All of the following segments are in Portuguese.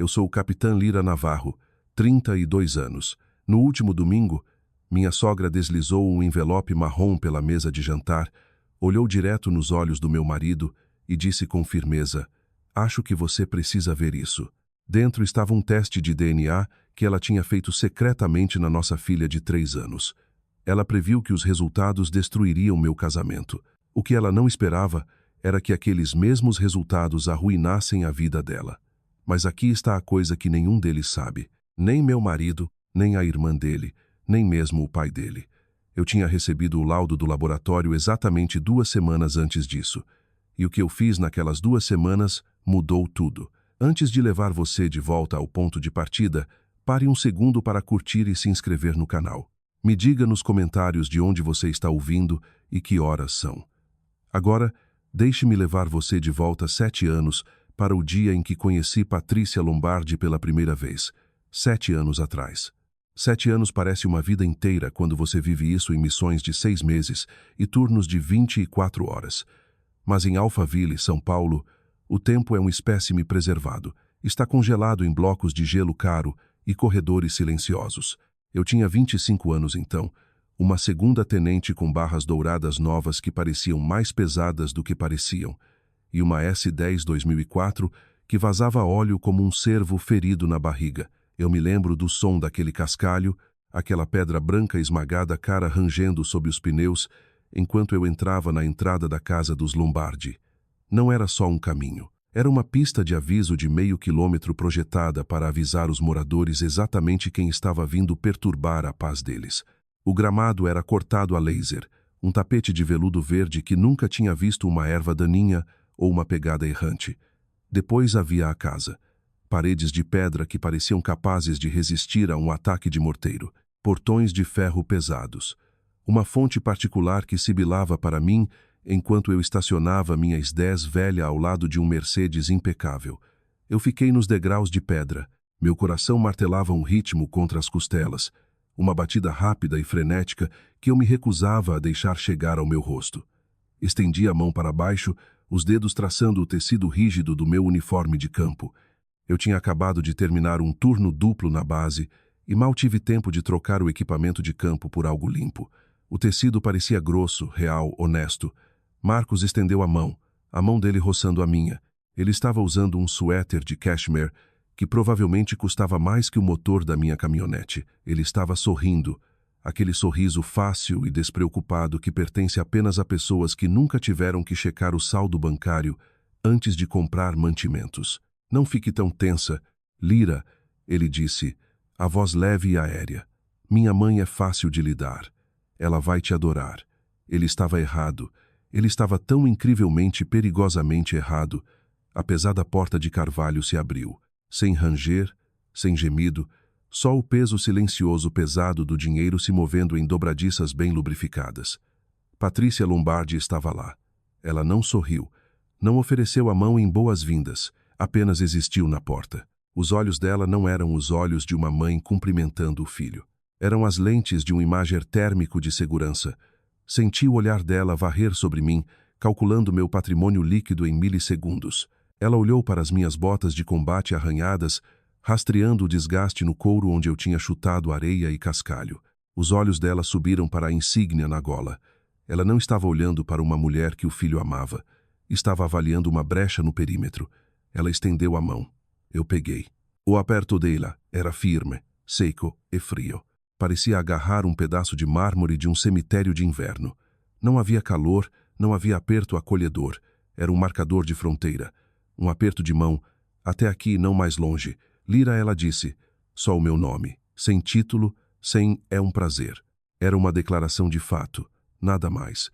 Eu sou o Capitã Lira Navarro, 32 anos. No último domingo, minha sogra deslizou um envelope marrom pela mesa de jantar, olhou direto nos olhos do meu marido e disse com firmeza: "Acho que você precisa ver isso." Dentro estava um teste de DNA que ela tinha feito secretamente na nossa filha de 3 anos. Ela previu que os resultados destruiriam meu casamento. O que ela não esperava era que aqueles mesmos resultados arruinassem a vida dela. Mas aqui está a coisa que nenhum deles sabe. Nem meu marido, nem a irmã dele, nem mesmo o pai dele. Eu tinha recebido o laudo do laboratório exatamente 2 semanas antes disso. E o que eu fiz naquelas 2 semanas mudou tudo. Antes de levar você de volta ao ponto de partida, pare um segundo para curtir e se inscrever no canal. Me diga nos comentários de onde você está ouvindo e que horas são. Agora, deixe-me levar você de volta 7 anos para o dia em que conheci Patrícia Lombardi pela primeira vez, 7 anos atrás. 7 anos parece uma vida inteira quando você vive isso em missões de 6 meses e turnos de 24 horas. Mas em Alphaville, São Paulo, o tempo é um espécime preservado. Está congelado em blocos de gelo caro e corredores silenciosos. Eu tinha 25 anos então, uma segunda tenente com barras douradas novas que pareciam mais pesadas do que pareciam, e uma S-10 2004 que vazava óleo como um cervo ferido na barriga. Eu me lembro do som daquele cascalho, aquela pedra branca esmagada cara rangendo sob os pneus, enquanto eu entrava na entrada da casa dos Lombardi. Não era só um caminho. Era uma pista de aviso de meio quilômetro projetada para avisar os moradores exatamente quem estava vindo perturbar a paz deles. O gramado era cortado a laser, um tapete de veludo verde que nunca tinha visto uma erva daninha ou uma pegada errante. Depois havia a casa. Paredes de pedra que pareciam capazes de resistir a um ataque de morteiro. Portões de ferro pesados. Uma fonte particular que sibilava para mim enquanto eu estacionava minha S10 velha ao lado de um Mercedes impecável. Eu fiquei nos degraus de pedra. Meu coração martelava um ritmo contra as costelas, uma batida rápida e frenética que eu me recusava a deixar chegar ao meu rosto. Estendi a mão para baixo, os dedos traçando o tecido rígido do meu uniforme de campo. Eu tinha acabado de terminar um turno duplo na base e mal tive tempo de trocar o equipamento de campo por algo limpo. O tecido parecia grosso, real, honesto. Marcos estendeu a mão dele roçando a minha. Ele estava usando um suéter de cashmere que provavelmente custava mais que o motor da minha caminhonete. Ele estava sorrindo, aquele sorriso fácil e despreocupado que pertence apenas a pessoas que nunca tiveram que checar o saldo bancário antes de comprar mantimentos. "Não fique tão tensa, Lira", ele disse, a voz leve e aérea. "Minha mãe é fácil de lidar. Ela vai te adorar." Ele estava errado. Ele estava tão incrivelmente, perigosamente errado. A pesada porta de carvalho se abriu. Sem ranger, sem gemido, só o peso silencioso pesado do dinheiro se movendo em dobradiças bem lubrificadas. Patrícia Lombardi estava lá. Ela não sorriu, não ofereceu a mão em boas-vindas, apenas existiu na porta. Os olhos dela não eram os olhos de uma mãe cumprimentando o filho. Eram as lentes de um imager térmico de segurança. Senti o olhar dela varrer sobre mim, calculando meu patrimônio líquido em milissegundos. Ela olhou para as minhas botas de combate arranhadas, rastreando o desgaste no couro onde eu tinha chutado areia e cascalho. Os olhos dela subiram para a insígnia na gola. Ela não estava olhando para uma mulher que o filho amava. Estava avaliando uma brecha no perímetro. Ela estendeu a mão. Eu peguei. O aperto dela era firme, seco e frio. Parecia agarrar um pedaço de mármore de um cemitério de inverno. Não havia calor, não havia aperto acolhedor. Era um marcador de fronteira. Um aperto de mão. "Até aqui, não mais longe." "Lira", ela disse. Só o meu nome. Sem título, sem "é um prazer." Era uma declaração de fato. Nada mais.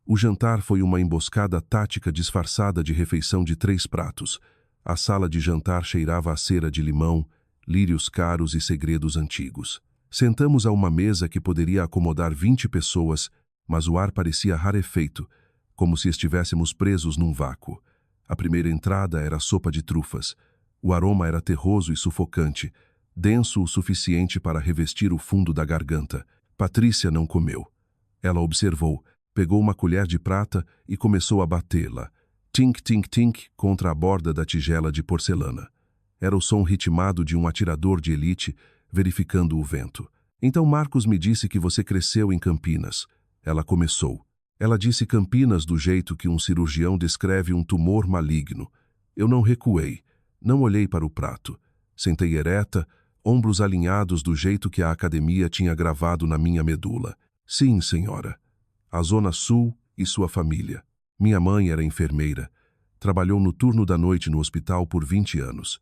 O jantar foi uma emboscada tática disfarçada de refeição de 3 pratos. A sala de jantar cheirava a cera de limão, lírios caros e segredos antigos. Sentamos a uma mesa que poderia acomodar 20 pessoas, mas o ar parecia rarefeito, como se estivéssemos presos num vácuo. A primeira entrada era sopa de trufas. O aroma era terroso e sufocante, denso o suficiente para revestir o fundo da garganta. Patrícia não comeu. Ela observou, pegou uma colher de prata e começou a batê-la, tink, tink, tink, contra a borda da tigela de porcelana. Era o som ritmado de um atirador de elite, verificando o vento. Então Marcos me disse que você cresceu em Campinas. Ela começou. Ela disse Campinas do jeito que um cirurgião descreve um tumor maligno. Eu não recuei. Não olhei para o prato. Sentei ereta, ombros alinhados do jeito que a academia tinha gravado na minha medula. Sim, senhora. A Zona Sul e sua família. Minha mãe era enfermeira. Trabalhou no turno da noite no hospital por 20 anos.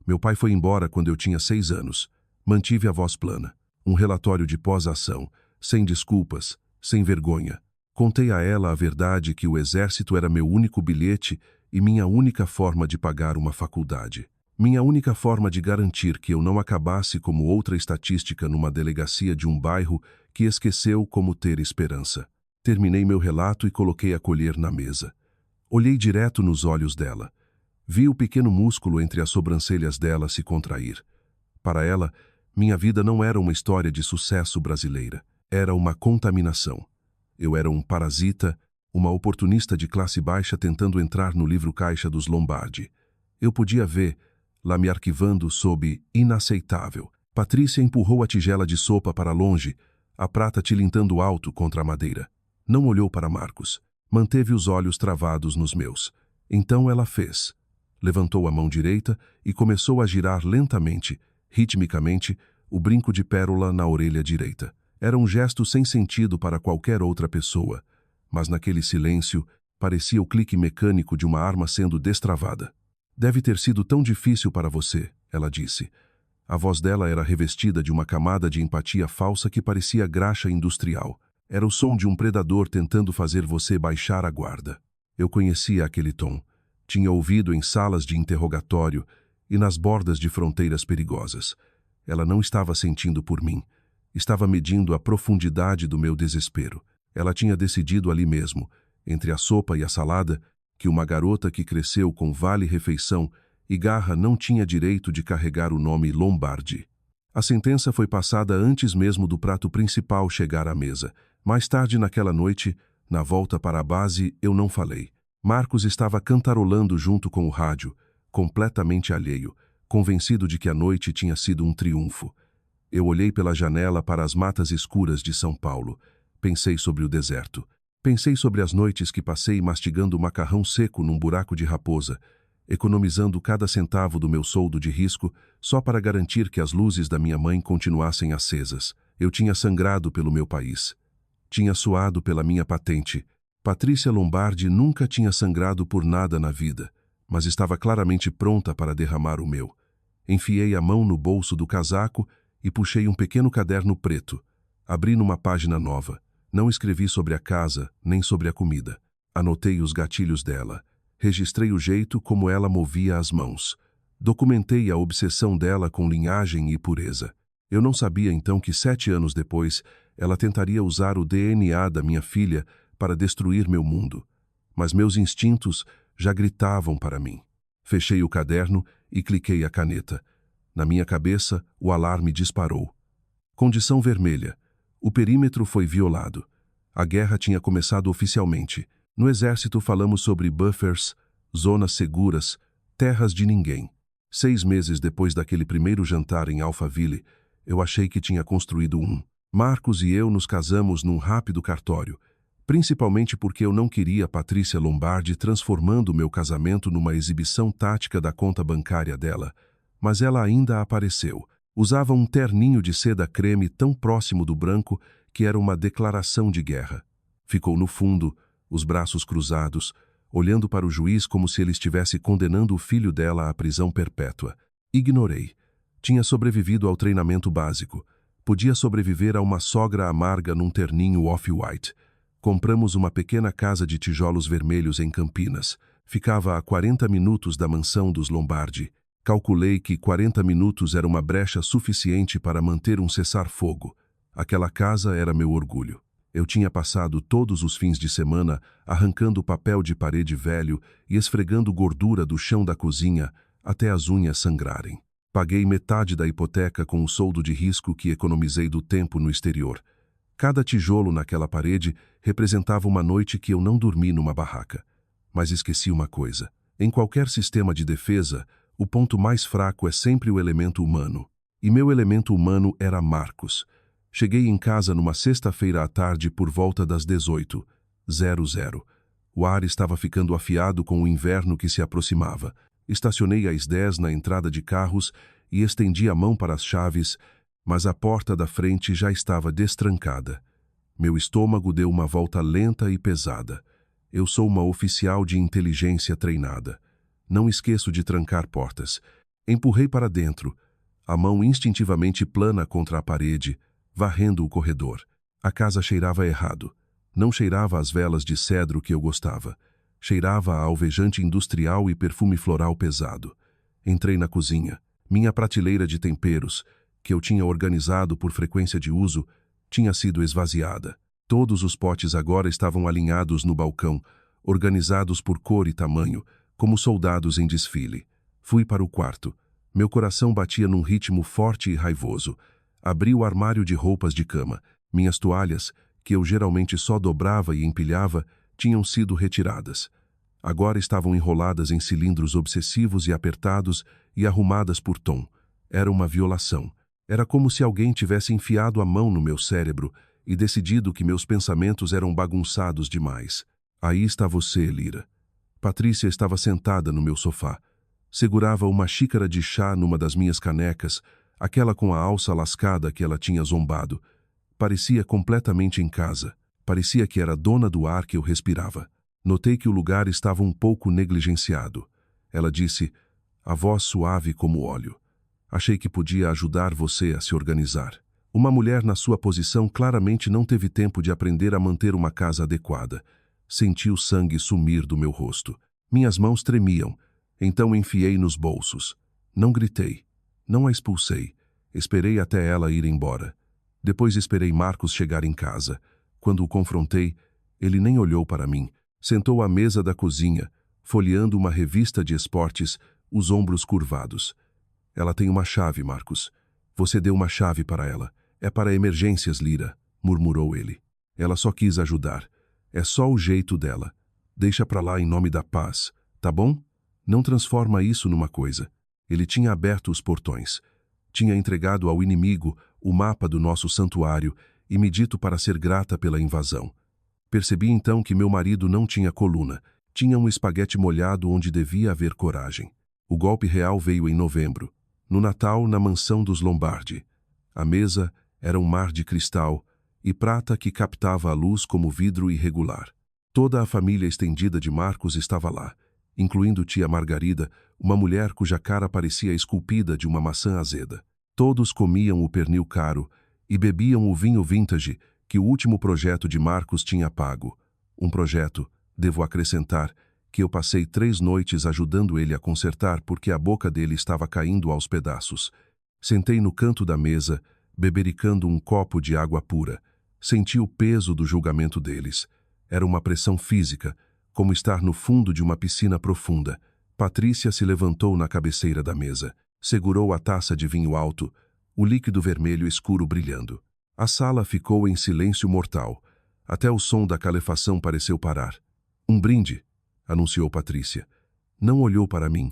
Meu pai foi embora quando eu tinha 6 anos. Mantive a voz plana. Um relatório de pós-ação, sem desculpas, sem vergonha. Contei a ela a verdade que o exército era meu único bilhete e minha única forma de pagar uma faculdade. Minha única forma de garantir que eu não acabasse como outra estatística numa delegacia de um bairro que esqueceu como ter esperança. Terminei meu relato e coloquei a colher na mesa. Olhei direto nos olhos dela. Vi o pequeno músculo entre as sobrancelhas dela se contrair. Para ela, minha vida não era uma história de sucesso brasileira. Era uma contaminação. Eu era um parasita, uma oportunista de classe baixa tentando entrar no livro-caixa dos Lombardi. Eu podia ver, lá me arquivando sob inaceitável. Patrícia empurrou a tigela de sopa para longe, a prata tilintando alto contra a madeira. Não olhou para Marcos. Manteve os olhos travados nos meus. Então ela fez. Levantou a mão direita e começou a girar lentamente, ritmicamente, o brinco de pérola na orelha direita. Era um gesto sem sentido para qualquer outra pessoa, mas naquele silêncio parecia o clique mecânico de uma arma sendo destravada. Deve ter sido tão difícil para você, ela disse. A voz dela era revestida de uma camada de empatia falsa que parecia graxa industrial. Era o som de um predador tentando fazer você baixar a guarda. Eu conhecia aquele tom. Tinha ouvido em salas de interrogatório e nas bordas de fronteiras perigosas. Ela não estava sentindo por mim. Estava medindo a profundidade do meu desespero. Ela tinha decidido ali mesmo, entre a sopa e a salada, que uma garota que cresceu com vale-refeição e garra não tinha direito de carregar o nome Lombardi. A sentença foi passada antes mesmo do prato principal chegar à mesa. Mais tarde naquela noite, na volta para a base, eu não falei. Marcos estava cantarolando junto com o rádio, completamente alheio, convencido de que a noite tinha sido um triunfo. Eu olhei pela janela para as matas escuras de São Paulo. Pensei sobre o deserto. Pensei sobre as noites que passei mastigando macarrão seco num buraco de raposa, economizando cada centavo do meu soldo de risco só para garantir que as luzes da minha mãe continuassem acesas. Eu tinha sangrado pelo meu país. Tinha suado pela minha patente. Patrícia Lombardi nunca tinha sangrado por nada na vida, mas estava claramente pronta para derramar o meu. Enfiei a mão no bolso do casaco e puxei um pequeno caderno preto. Abri numa página nova. Não escrevi sobre a casa, nem sobre a comida. Anotei os gatilhos dela. Registrei o jeito como ela movia as mãos. Documentei a obsessão dela com linhagem e pureza. Eu não sabia então que 7 anos depois, ela tentaria usar o DNA da minha filha para destruir meu mundo. Mas meus instintos já gritavam para mim. Fechei o caderno e cliquei a caneta. Na minha cabeça, o alarme disparou. Condição vermelha. O perímetro foi violado. A guerra tinha começado oficialmente. No exército falamos sobre buffers, zonas seguras, terras de ninguém. 6 meses depois daquele primeiro jantar em Alphaville, eu achei que tinha construído um. Marcos e eu nos casamos num rápido cartório, principalmente porque eu não queria Patrícia Lombardi transformando meu casamento numa exibição tática da conta bancária dela. Mas ela ainda apareceu. Usava um terninho de seda creme tão próximo do branco que era uma declaração de guerra. Ficou no fundo, os braços cruzados, olhando para o juiz como se ele estivesse condenando o filho dela à prisão perpétua. Ignorei. Tinha sobrevivido ao treinamento básico. Podia sobreviver a uma sogra amarga num terninho off-white. Compramos uma pequena casa de tijolos vermelhos em Campinas. Ficava a 40 minutos da mansão dos Lombardi. Calculei que 40 minutos era uma brecha suficiente para manter um cessar-fogo. Aquela casa era meu orgulho. Eu tinha passado todos os fins de semana arrancando papel de parede velho e esfregando gordura do chão da cozinha até as unhas sangrarem. Paguei metade da hipoteca com o soldo de risco que economizei do tempo no exterior. Cada tijolo naquela parede representava uma noite que eu não dormi numa barraca. Mas esqueci uma coisa. Em qualquer sistema de defesa, o ponto mais fraco é sempre o elemento humano. E meu elemento humano era Marcos. Cheguei em casa numa sexta-feira à tarde por volta das 18h00. O ar estava ficando afiado com o inverno que se aproximava. Estacionei às 10 na entrada de carros e estendi a mão para as chaves, mas a porta da frente já estava destrancada. Meu estômago deu uma volta lenta e pesada. Eu sou uma oficial de inteligência treinada. Não esqueço de trancar portas. Empurrei para dentro, a mão instintivamente plana contra a parede, varrendo o corredor. A casa cheirava errado. Não cheirava as velas de cedro que eu gostava. Cheirava a alvejante industrial e perfume floral pesado. Entrei na cozinha. Minha prateleira de temperos, que eu tinha organizado por frequência de uso, tinha sido esvaziada. Todos os potes agora estavam alinhados no balcão, organizados por cor e tamanho, como soldados em desfile. Fui para o quarto. Meu coração batia num ritmo forte e raivoso. Abri o armário de roupas de cama. Minhas toalhas, que eu geralmente só dobrava e empilhava, tinham sido retiradas. Agora estavam enroladas em cilindros obsessivos e apertados e arrumadas por tom. Era uma violação. Era como se alguém tivesse enfiado a mão no meu cérebro e decidido que meus pensamentos eram bagunçados demais. Aí está você, Lira. Patrícia estava sentada no meu sofá. Segurava uma xícara de chá numa das minhas canecas, aquela com a alça lascada que ela tinha zombado. Parecia completamente em casa. Parecia que era dona do ar que eu respirava. Notei que o lugar estava um pouco negligenciado. Ela disse, a voz suave como óleo. Achei que podia ajudar você a se organizar. Uma mulher na sua posição claramente não teve tempo de aprender a manter uma casa adequada. Senti o sangue sumir do meu rosto. Minhas mãos tremiam. Então enfiei nos bolsos. Não gritei. Não a expulsei. Esperei até ela ir embora. Depois esperei Marcos chegar em casa. Quando o confrontei, ele nem olhou para mim. Sentou à mesa da cozinha, folheando uma revista de esportes, os ombros curvados. Ela tem uma chave, Marcos. Você deu uma chave para ela. É para emergências, Lira, murmurou ele. Ela só quis ajudar. É só o jeito dela. Deixa pra lá em nome da paz, tá bom? Não transforma isso numa coisa. Ele tinha aberto os portões. Tinha entregado ao inimigo o mapa do nosso santuário e me dito para ser grata pela invasão. Percebi então que meu marido não tinha coluna. Tinha um espaguete molhado onde devia haver coragem. O golpe real veio em novembro. No Natal, na mansão dos Lombardi. A mesa era um mar de cristal e prata que captava a luz como vidro irregular. Toda a família estendida de Marcos estava lá, incluindo tia Margarida, uma mulher cuja cara parecia esculpida de uma maçã azeda. Todos comiam o pernil caro e bebiam o vinho vintage que o último projeto de Marcos tinha pago. Um projeto, devo acrescentar, que eu passei 3 noites ajudando ele a consertar porque a boca dele estava caindo aos pedaços. Sentei no canto da mesa, bebericando um copo de água pura. Senti o peso do julgamento deles. Era uma pressão física, como estar no fundo de uma piscina profunda. Patrícia se levantou na cabeceira da mesa. Segurou a taça de vinho alto, o líquido vermelho escuro brilhando. A sala ficou em silêncio mortal. Até o som da calefação pareceu parar. Um brinde, anunciou Patrícia. Não olhou para mim.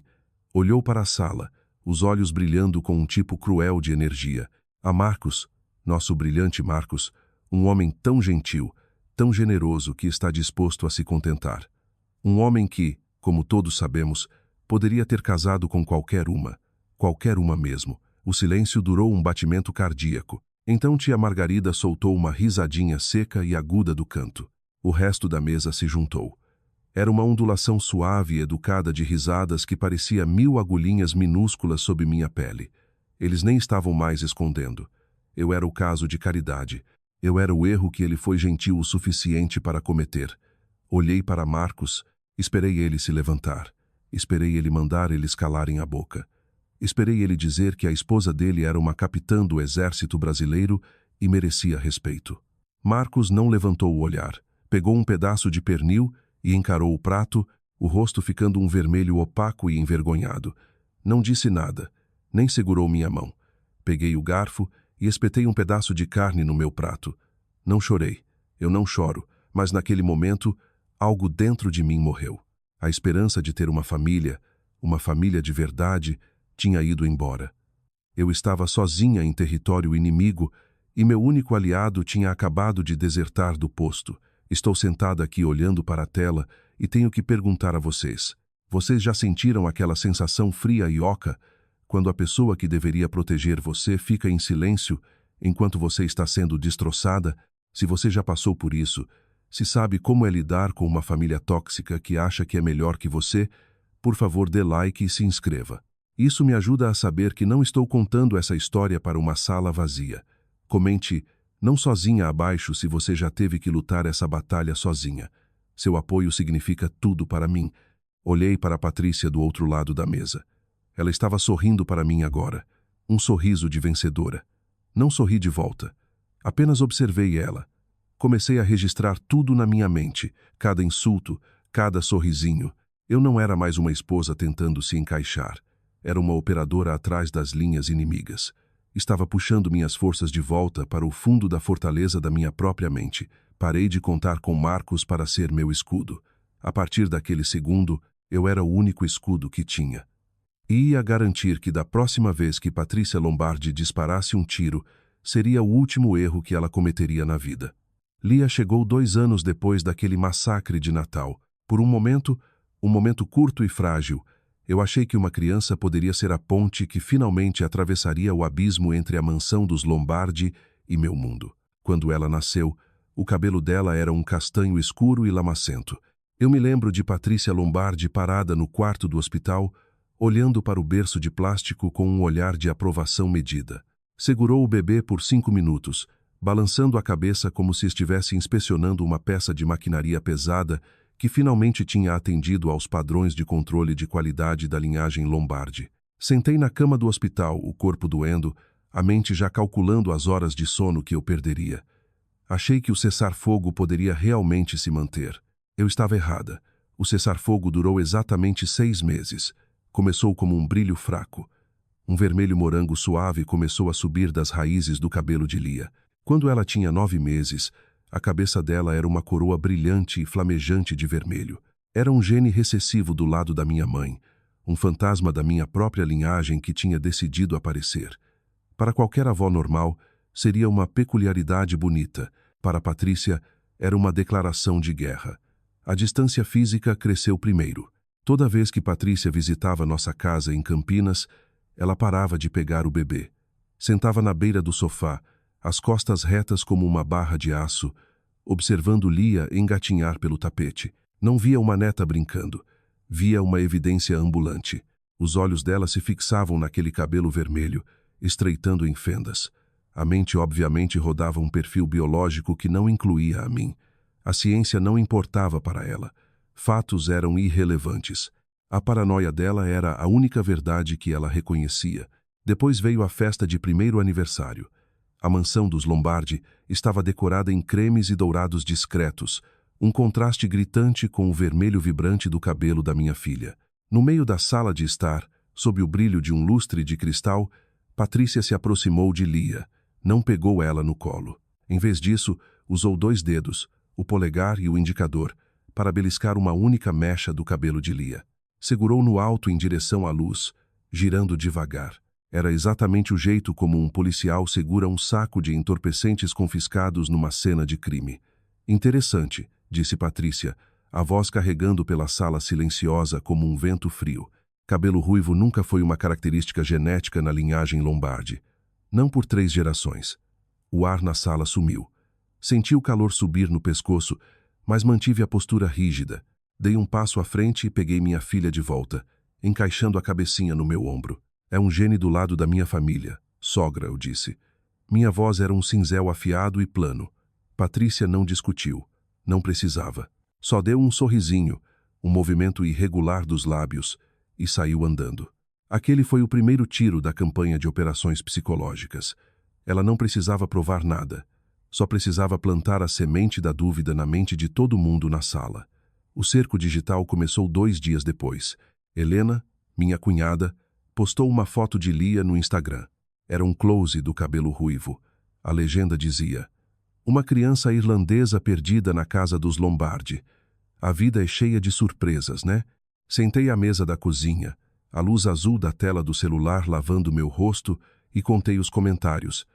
Olhou para a sala, os olhos brilhando com um tipo cruel de energia. A Marcos, nosso brilhante Marcos, um homem tão gentil, tão generoso que está disposto a se contentar. Um homem que, como todos sabemos, poderia ter casado com qualquer uma mesmo. O silêncio durou um batimento cardíaco. Então tia Margarida soltou uma risadinha seca e aguda do canto. O resto da mesa se juntou. Era uma ondulação suave e educada de risadas que parecia 1000 agulhinhas minúsculas sob minha pele. Eles nem estavam mais escondendo. Eu era o caso de Caridade. Eu era o erro que ele foi gentil o suficiente para cometer. Olhei para Marcos, esperei ele se levantar. Esperei ele mandar eles calarem a boca. Esperei ele dizer que a esposa dele era uma capitã do exército brasileiro e merecia respeito. Marcos não levantou o olhar. Pegou um pedaço de pernil e encarou o prato, o rosto ficando um vermelho opaco e envergonhado. Não disse nada, nem segurou minha mão. Peguei o garfo e espetei um pedaço de carne no meu prato. Não chorei. Eu não choro, mas naquele momento, algo dentro de mim morreu. A esperança de ter uma família, uma família de verdade, tinha ido embora. Eu estava sozinha em território inimigo e meu único aliado tinha acabado de desertar do posto. Estou sentada aqui olhando para a tela e tenho que perguntar a vocês. Vocês já sentiram aquela sensação fria e oca quando a pessoa que deveria proteger você fica em silêncio enquanto você está sendo destroçada? Se você já passou por isso, se sabe como é lidar com uma família tóxica que acha que é melhor que você, por favor dê like e se inscreva. Isso me ajuda a saber que não estou contando essa história para uma sala vazia. Comente, não sozinha abaixo se você já teve que lutar essa batalha sozinha. Seu apoio significa tudo para mim. Olhei para a Patrícia do outro lado da mesa. Ela estava sorrindo para mim agora. Um sorriso de vencedora. Não sorri de volta. Apenas observei ela. Comecei a registrar tudo na minha mente. Cada insulto, cada sorrisinho. Eu não era mais uma esposa tentando se encaixar. Era uma operadora atrás das linhas inimigas. Estava puxando minhas forças de volta para o fundo da fortaleza da minha própria mente. Parei de contar com Marcos para ser meu escudo. A partir daquele segundo, eu era o único escudo que tinha. E ia garantir que da próxima vez que Patrícia Lombardi disparasse um tiro, seria o último erro que ela cometeria na vida. Lia chegou 2 anos depois daquele massacre de Natal. Por um momento curto e frágil, eu achei que uma criança poderia ser a ponte que finalmente atravessaria o abismo entre a mansão dos Lombardi e meu mundo. Quando ela nasceu, o cabelo dela era um castanho escuro e lamacento. Eu me lembro de Patrícia Lombardi parada no quarto do hospital, olhando para o berço de plástico com um olhar de aprovação medida. Segurou o bebê por 5 minutos, balançando a cabeça como se estivesse inspecionando uma peça de maquinaria pesada que finalmente tinha atendido aos padrões de controle de qualidade da linhagem Lombardi. Sentei na cama do hospital, o corpo doendo, a mente já calculando as horas de sono que eu perderia. Achei que o cessar-fogo poderia realmente se manter. Eu estava errada. O cessar-fogo durou exatamente 6 meses. Começou como um brilho fraco. Um vermelho morango suave começou a subir das raízes do cabelo de Lia. Quando ela tinha 9 meses, a cabeça dela era uma coroa brilhante e flamejante de vermelho. Era um gene recessivo do lado da minha mãe, um fantasma da minha própria linhagem que tinha decidido aparecer. Para qualquer avó normal, seria uma peculiaridade bonita. Para Patrícia, era uma declaração de guerra. A distância física cresceu primeiro. Toda vez que Patrícia visitava nossa casa em Campinas, ela parava de pegar o bebê. Sentava na beira do sofá, as costas retas como uma barra de aço, observando Lia engatinhar pelo tapete. Não via uma neta brincando. Via uma evidência ambulante. Os olhos dela se fixavam naquele cabelo vermelho, estreitando em fendas. A mente obviamente rodava um perfil biológico que não incluía a mim. A ciência não importava para ela. Fatos eram irrelevantes. A paranoia dela era a única verdade que ela reconhecia. Depois veio a festa de 1º aniversário. A mansão dos Lombardi estava decorada em cremes e dourados discretos, um contraste gritante com o vermelho vibrante do cabelo da minha filha. No meio da sala de estar, sob o brilho de um lustre de cristal, Patrícia se aproximou de Lia. Não pegou ela no colo. Em vez disso, usou 2 dedos, o polegar e o indicador, para beliscar uma única mecha do cabelo de Lia. Segurou no alto em direção à luz, girando devagar. Era exatamente o jeito como um policial segura um saco de entorpecentes confiscados numa cena de crime. Interessante, disse Patrícia, a voz carregando pela sala silenciosa como um vento frio. Cabelo ruivo nunca foi uma característica genética na linhagem Lombardi. Não por 3 gerações. O ar na sala sumiu. Senti o calor subir no pescoço, mas mantive a postura rígida. Dei um passo à frente e peguei minha filha de volta, encaixando a cabecinha no meu ombro. É um gene do lado da minha família, sogra, eu disse. Minha voz era um cinzel afiado e plano. Patrícia não discutiu. Não precisava. Só deu um sorrisinho, um movimento irregular dos lábios, e saiu andando. Aquele foi o primeiro tiro da campanha de operações psicológicas. Ela não precisava provar nada. Só precisava plantar a semente da dúvida na mente de todo mundo na sala. O cerco digital começou 2 dias depois. Helena, minha cunhada, postou uma foto de Lia no Instagram. Era um close do cabelo ruivo. A legenda dizia: uma criança irlandesa perdida na casa dos Lombardi. A vida é cheia de surpresas, né? Sentei à mesa da cozinha. a luz azul da tela do celular lavando meu rosto, e contei os comentários.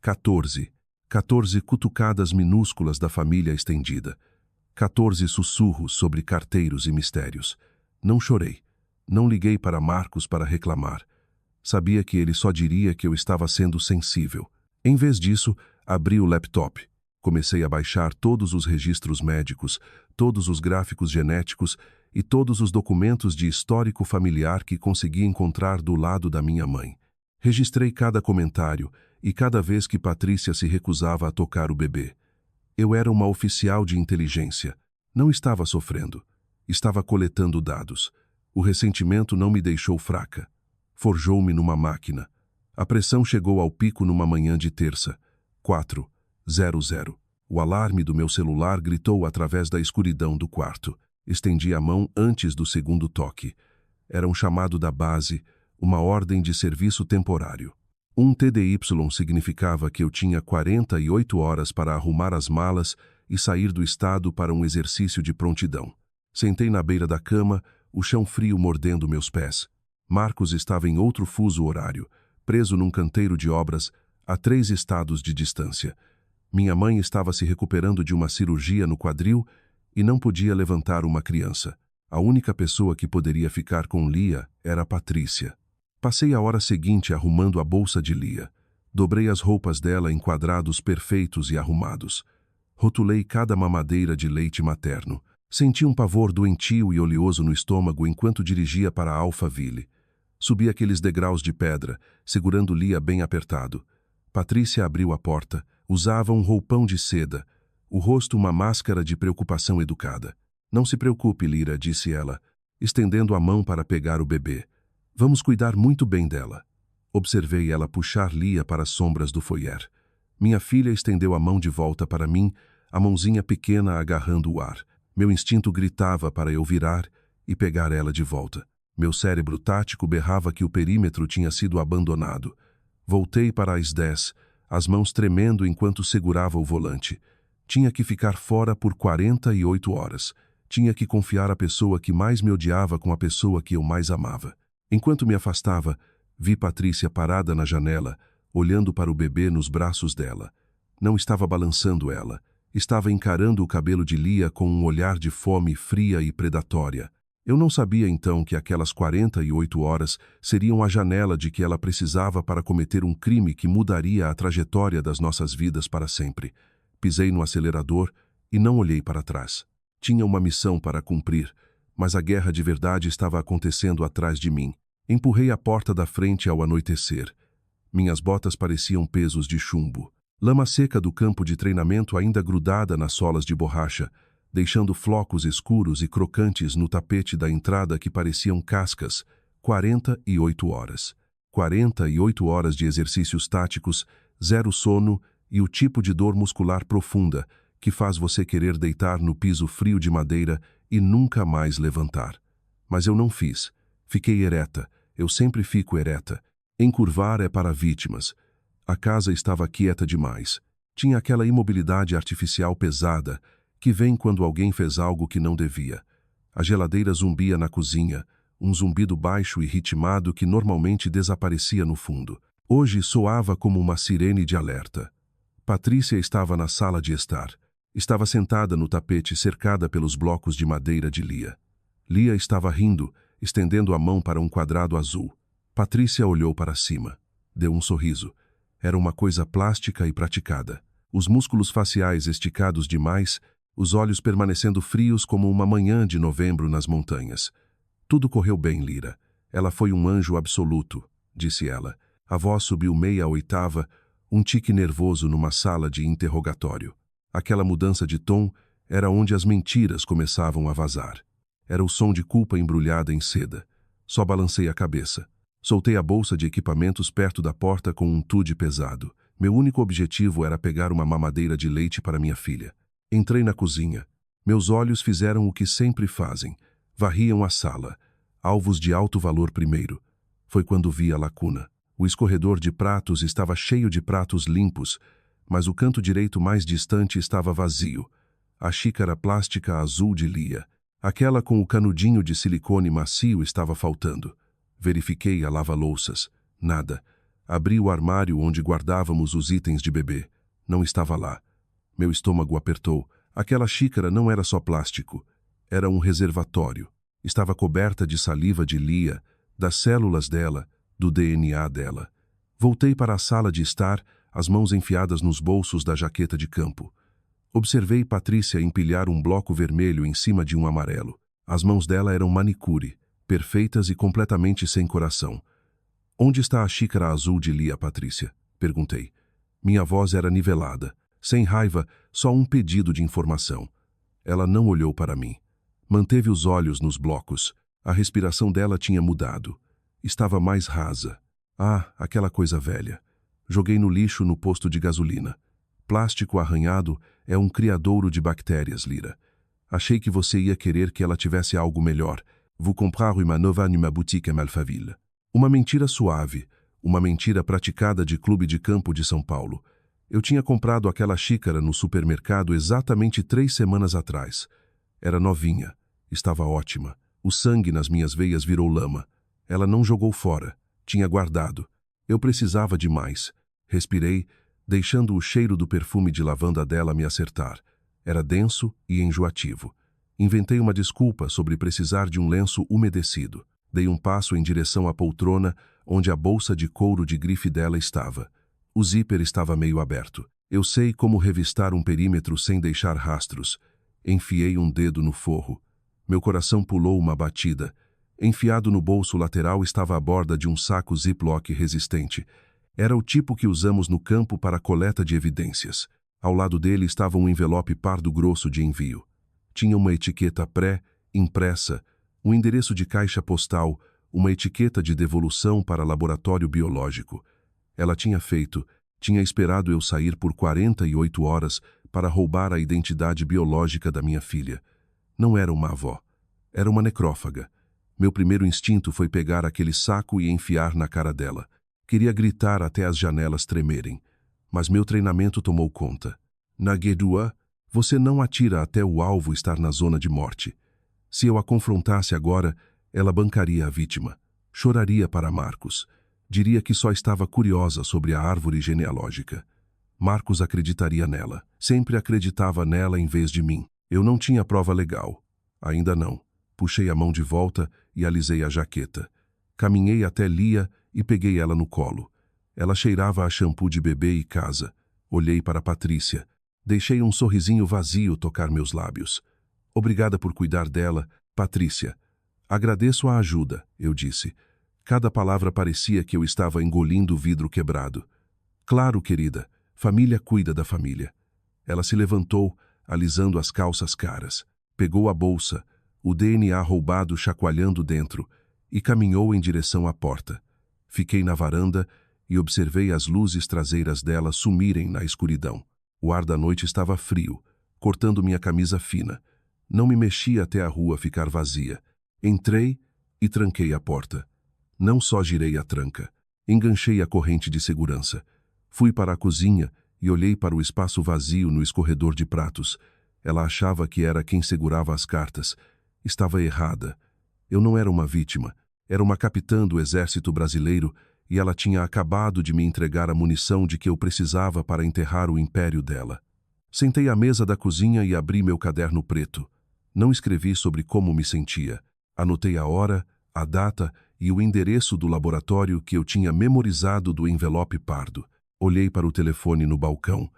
14. 14 cutucadas minúsculas da família estendida. 14 sussurros sobre carteiros e mistérios. Não chorei. Não liguei para Marcos para reclamar. Sabia que ele só diria que eu estava sendo sensível. Em vez disso, abri o laptop. Comecei a baixar todos os registros médicos, todos os gráficos genéticos e todos os documentos de histórico familiar que consegui encontrar do lado da minha mãe. Registrei cada comentário e cada vez que Patrícia se recusava a tocar o bebê. Eu era uma oficial de inteligência. Não estava sofrendo. Estava coletando dados. O ressentimento não me deixou fraca. Forjou-me numa máquina. A pressão chegou ao pico numa manhã de terça. 4:00. O alarme do meu celular gritou através da escuridão do quarto. Estendi a mão antes do segundo toque. Era um chamado da base, uma ordem de serviço temporário. Um TDY significava que eu tinha 48 horas para arrumar as malas e sair do estado para um exercício de prontidão. Sentei na beira da cama, o chão frio mordendo meus pés. Marcos estava em outro fuso horário, preso num canteiro de obras, a 3 estados de distância. Minha mãe estava se recuperando de uma cirurgia no quadril e não podia levantar uma criança. A única pessoa que poderia ficar com Lia era Patrícia. Passei a hora seguinte arrumando a bolsa de Lia. Dobrei as roupas dela em quadrados perfeitos e arrumados. Rotulei cada mamadeira de leite materno. Senti um pavor doentio e oleoso no estômago enquanto dirigia para Alphaville. Subi aqueles degraus de pedra, segurando Lia bem apertado. Patrícia abriu a porta. Usava um roupão de seda, o rosto uma máscara de preocupação educada. Não se preocupe, Lira, disse ela, estendendo a mão para pegar o bebê. Vamos cuidar muito bem dela. Observei ela puxar Lia para as sombras do foyer. Minha filha estendeu a mão de volta para mim, a mãozinha pequena agarrando o ar. Meu instinto gritava para eu virar e pegar ela de volta. Meu cérebro tático berrava que o perímetro tinha sido abandonado. Voltei para as 10, as mãos tremendo enquanto segurava o volante. Tinha que ficar fora por 48 horas. Tinha que confiar a pessoa que mais me odiava com a pessoa que eu mais amava. Enquanto me afastava, vi Patrícia parada na janela, olhando para o bebê nos braços dela. Não estava balançando ela. Estava encarando o cabelo de Lia com um olhar de fome fria e predatória. Eu não sabia então que aquelas 48 horas seriam a janela de que ela precisava para cometer um crime que mudaria a trajetória das nossas vidas para sempre. Pisei no acelerador e não olhei para trás. Tinha uma missão para cumprir, mas a guerra de verdade estava acontecendo atrás de mim. Empurrei a porta da frente ao anoitecer. Minhas botas pareciam pesos de chumbo. Lama seca do campo de treinamento ainda grudada nas solas de borracha, deixando flocos escuros e crocantes no tapete da entrada que pareciam cascas. 48 horas. 48 horas de exercícios táticos, zero sono e o tipo de dor muscular profunda que faz você querer deitar no piso frio de madeira e nunca mais levantar. Mas eu não fiz. Fiquei ereta. Eu sempre fico ereta. Encurvar é para vítimas. A casa estava quieta demais. Tinha aquela imobilidade artificial pesada que vem quando alguém fez algo que não devia. A geladeira zumbia na cozinha, um zumbido baixo e ritmado que normalmente desaparecia no fundo. Hoje soava como uma sirene de alerta. Patrícia estava na sala de estar. Estava sentada no tapete cercada pelos blocos de madeira de Lia. Lia estava rindo, estendendo a mão para um quadrado azul. Patrícia olhou para cima. Deu um sorriso. Era uma coisa plástica e praticada. Os músculos faciais esticados demais, os olhos permanecendo frios como uma manhã de novembro nas montanhas. Tudo correu bem, Lira. Ela foi um anjo absoluto, disse ela. A voz subiu meia oitava, um tique nervoso numa sala de interrogatório. Aquela mudança de tom era onde as mentiras começavam a vazar. Era o som de culpa embrulhada em seda. Só balancei a cabeça. Soltei a bolsa de equipamentos perto da porta com um tude pesado. Meu único objetivo era pegar uma mamadeira de leite para minha filha. Entrei na cozinha. Meus olhos fizeram o que sempre fazem. Varriam a sala. Alvos de alto valor primeiro. Foi quando vi a lacuna. O escorredor de pratos estava cheio de pratos limpos, mas o canto direito mais distante estava vazio. A xícara plástica azul de Lia. Aquela com o canudinho de silicone macio estava faltando. Verifiquei a lava-louças. Nada. Abri o armário onde guardávamos os itens de bebê. Não estava lá. Meu estômago apertou. Aquela xícara não era só plástico. Era um reservatório. Estava coberta de saliva de Lia, das células dela, do DNA dela. Voltei para a sala de estar, as mãos enfiadas nos bolsos da jaqueta de campo. Observei Patrícia empilhar um bloco vermelho em cima de um amarelo. As mãos dela eram manicure, perfeitas e completamente sem coração. Onde está a xícara azul de Lia, Patrícia? Perguntei. Minha voz era nivelada. Sem raiva, só um pedido de informação. Ela não olhou para mim. Manteve os olhos nos blocos. A respiração dela tinha mudado. Estava mais rasa. Ah, aquela coisa velha. Joguei no lixo no posto de gasolina. Plástico arranhado é um criadouro de bactérias, Lira. Achei que você ia querer que ela tivesse algo melhor. Vous comprar uma nova numa boutique em Alphaville. Uma mentira suave, uma mentira praticada de clube de campo de São Paulo. Eu tinha comprado aquela xícara no supermercado exatamente 3 semanas atrás. Era novinha. Estava ótima. O sangue nas minhas veias virou lama. Ela não jogou fora. Tinha guardado. Eu precisava de mais. Respirei, deixando o cheiro do perfume de lavanda dela me acertar. Era denso e enjoativo. Inventei uma desculpa sobre precisar de um lenço umedecido. Dei um passo em direção à poltrona, onde a bolsa de couro de grife dela estava. O zíper estava meio aberto. Eu sei como revistar um perímetro sem deixar rastros. Enfiei um dedo no forro. Meu coração pulou uma batida. Enfiado no bolso lateral estava a borda de um saco Ziploc resistente. Era o tipo que usamos no campo para a coleta de evidências. Ao lado dele estava um envelope pardo grosso de envio. Tinha uma etiqueta pré-impressa, um endereço de caixa postal, uma etiqueta de devolução para laboratório biológico. Ela tinha esperado eu sair por 48 horas para roubar a identidade biológica da minha filha. Não era uma avó, era uma necrófaga. Meu primeiro instinto foi pegar aquele saco e enfiar na cara dela. Queria gritar até as janelas tremerem, mas meu treinamento tomou conta. Na Guedua, você não atira até o alvo estar na zona de morte. Se eu a confrontasse agora, ela bancaria a vítima. Choraria para Marcos. Diria que só estava curiosa sobre a árvore genealógica. Marcos acreditaria nela. Sempre acreditava nela em vez de mim. Eu não tinha prova legal. Ainda não. Puxei a mão de volta e alisei a jaqueta. Caminhei até Lia e peguei ela no colo. Ela cheirava a shampoo de bebê e casa. Olhei para Patrícia. Deixei um sorrisinho vazio tocar meus lábios. Obrigada por cuidar dela, Patrícia. Agradeço a ajuda, eu disse. Cada palavra parecia que eu estava engolindo vidro quebrado. Claro, querida. Família cuida da família. Ela se levantou, alisando as calças caras. Pegou a bolsa, o DNA roubado chacoalhando dentro, e caminhou em direção à porta. Fiquei na varanda e observei as luzes traseiras dela sumirem na escuridão. O ar da noite estava frio, cortando minha camisa fina. Não me mexi até a rua ficar vazia. Entrei e tranquei a porta. Não só girei a tranca, enganchei a corrente de segurança. Fui para a cozinha e olhei para o espaço vazio no escorredor de pratos. Ela achava que era quem segurava as cartas. Estava errada. Eu não era uma vítima. Era uma capitã do exército brasileiro e ela tinha acabado de me entregar a munição de que eu precisava para enterrar o império dela. Sentei à mesa da cozinha e abri meu caderno preto. Não escrevi sobre como me sentia. Anotei a hora, a data e o endereço do laboratório que eu tinha memorizado do envelope pardo. Olhei para o telefone no balcão.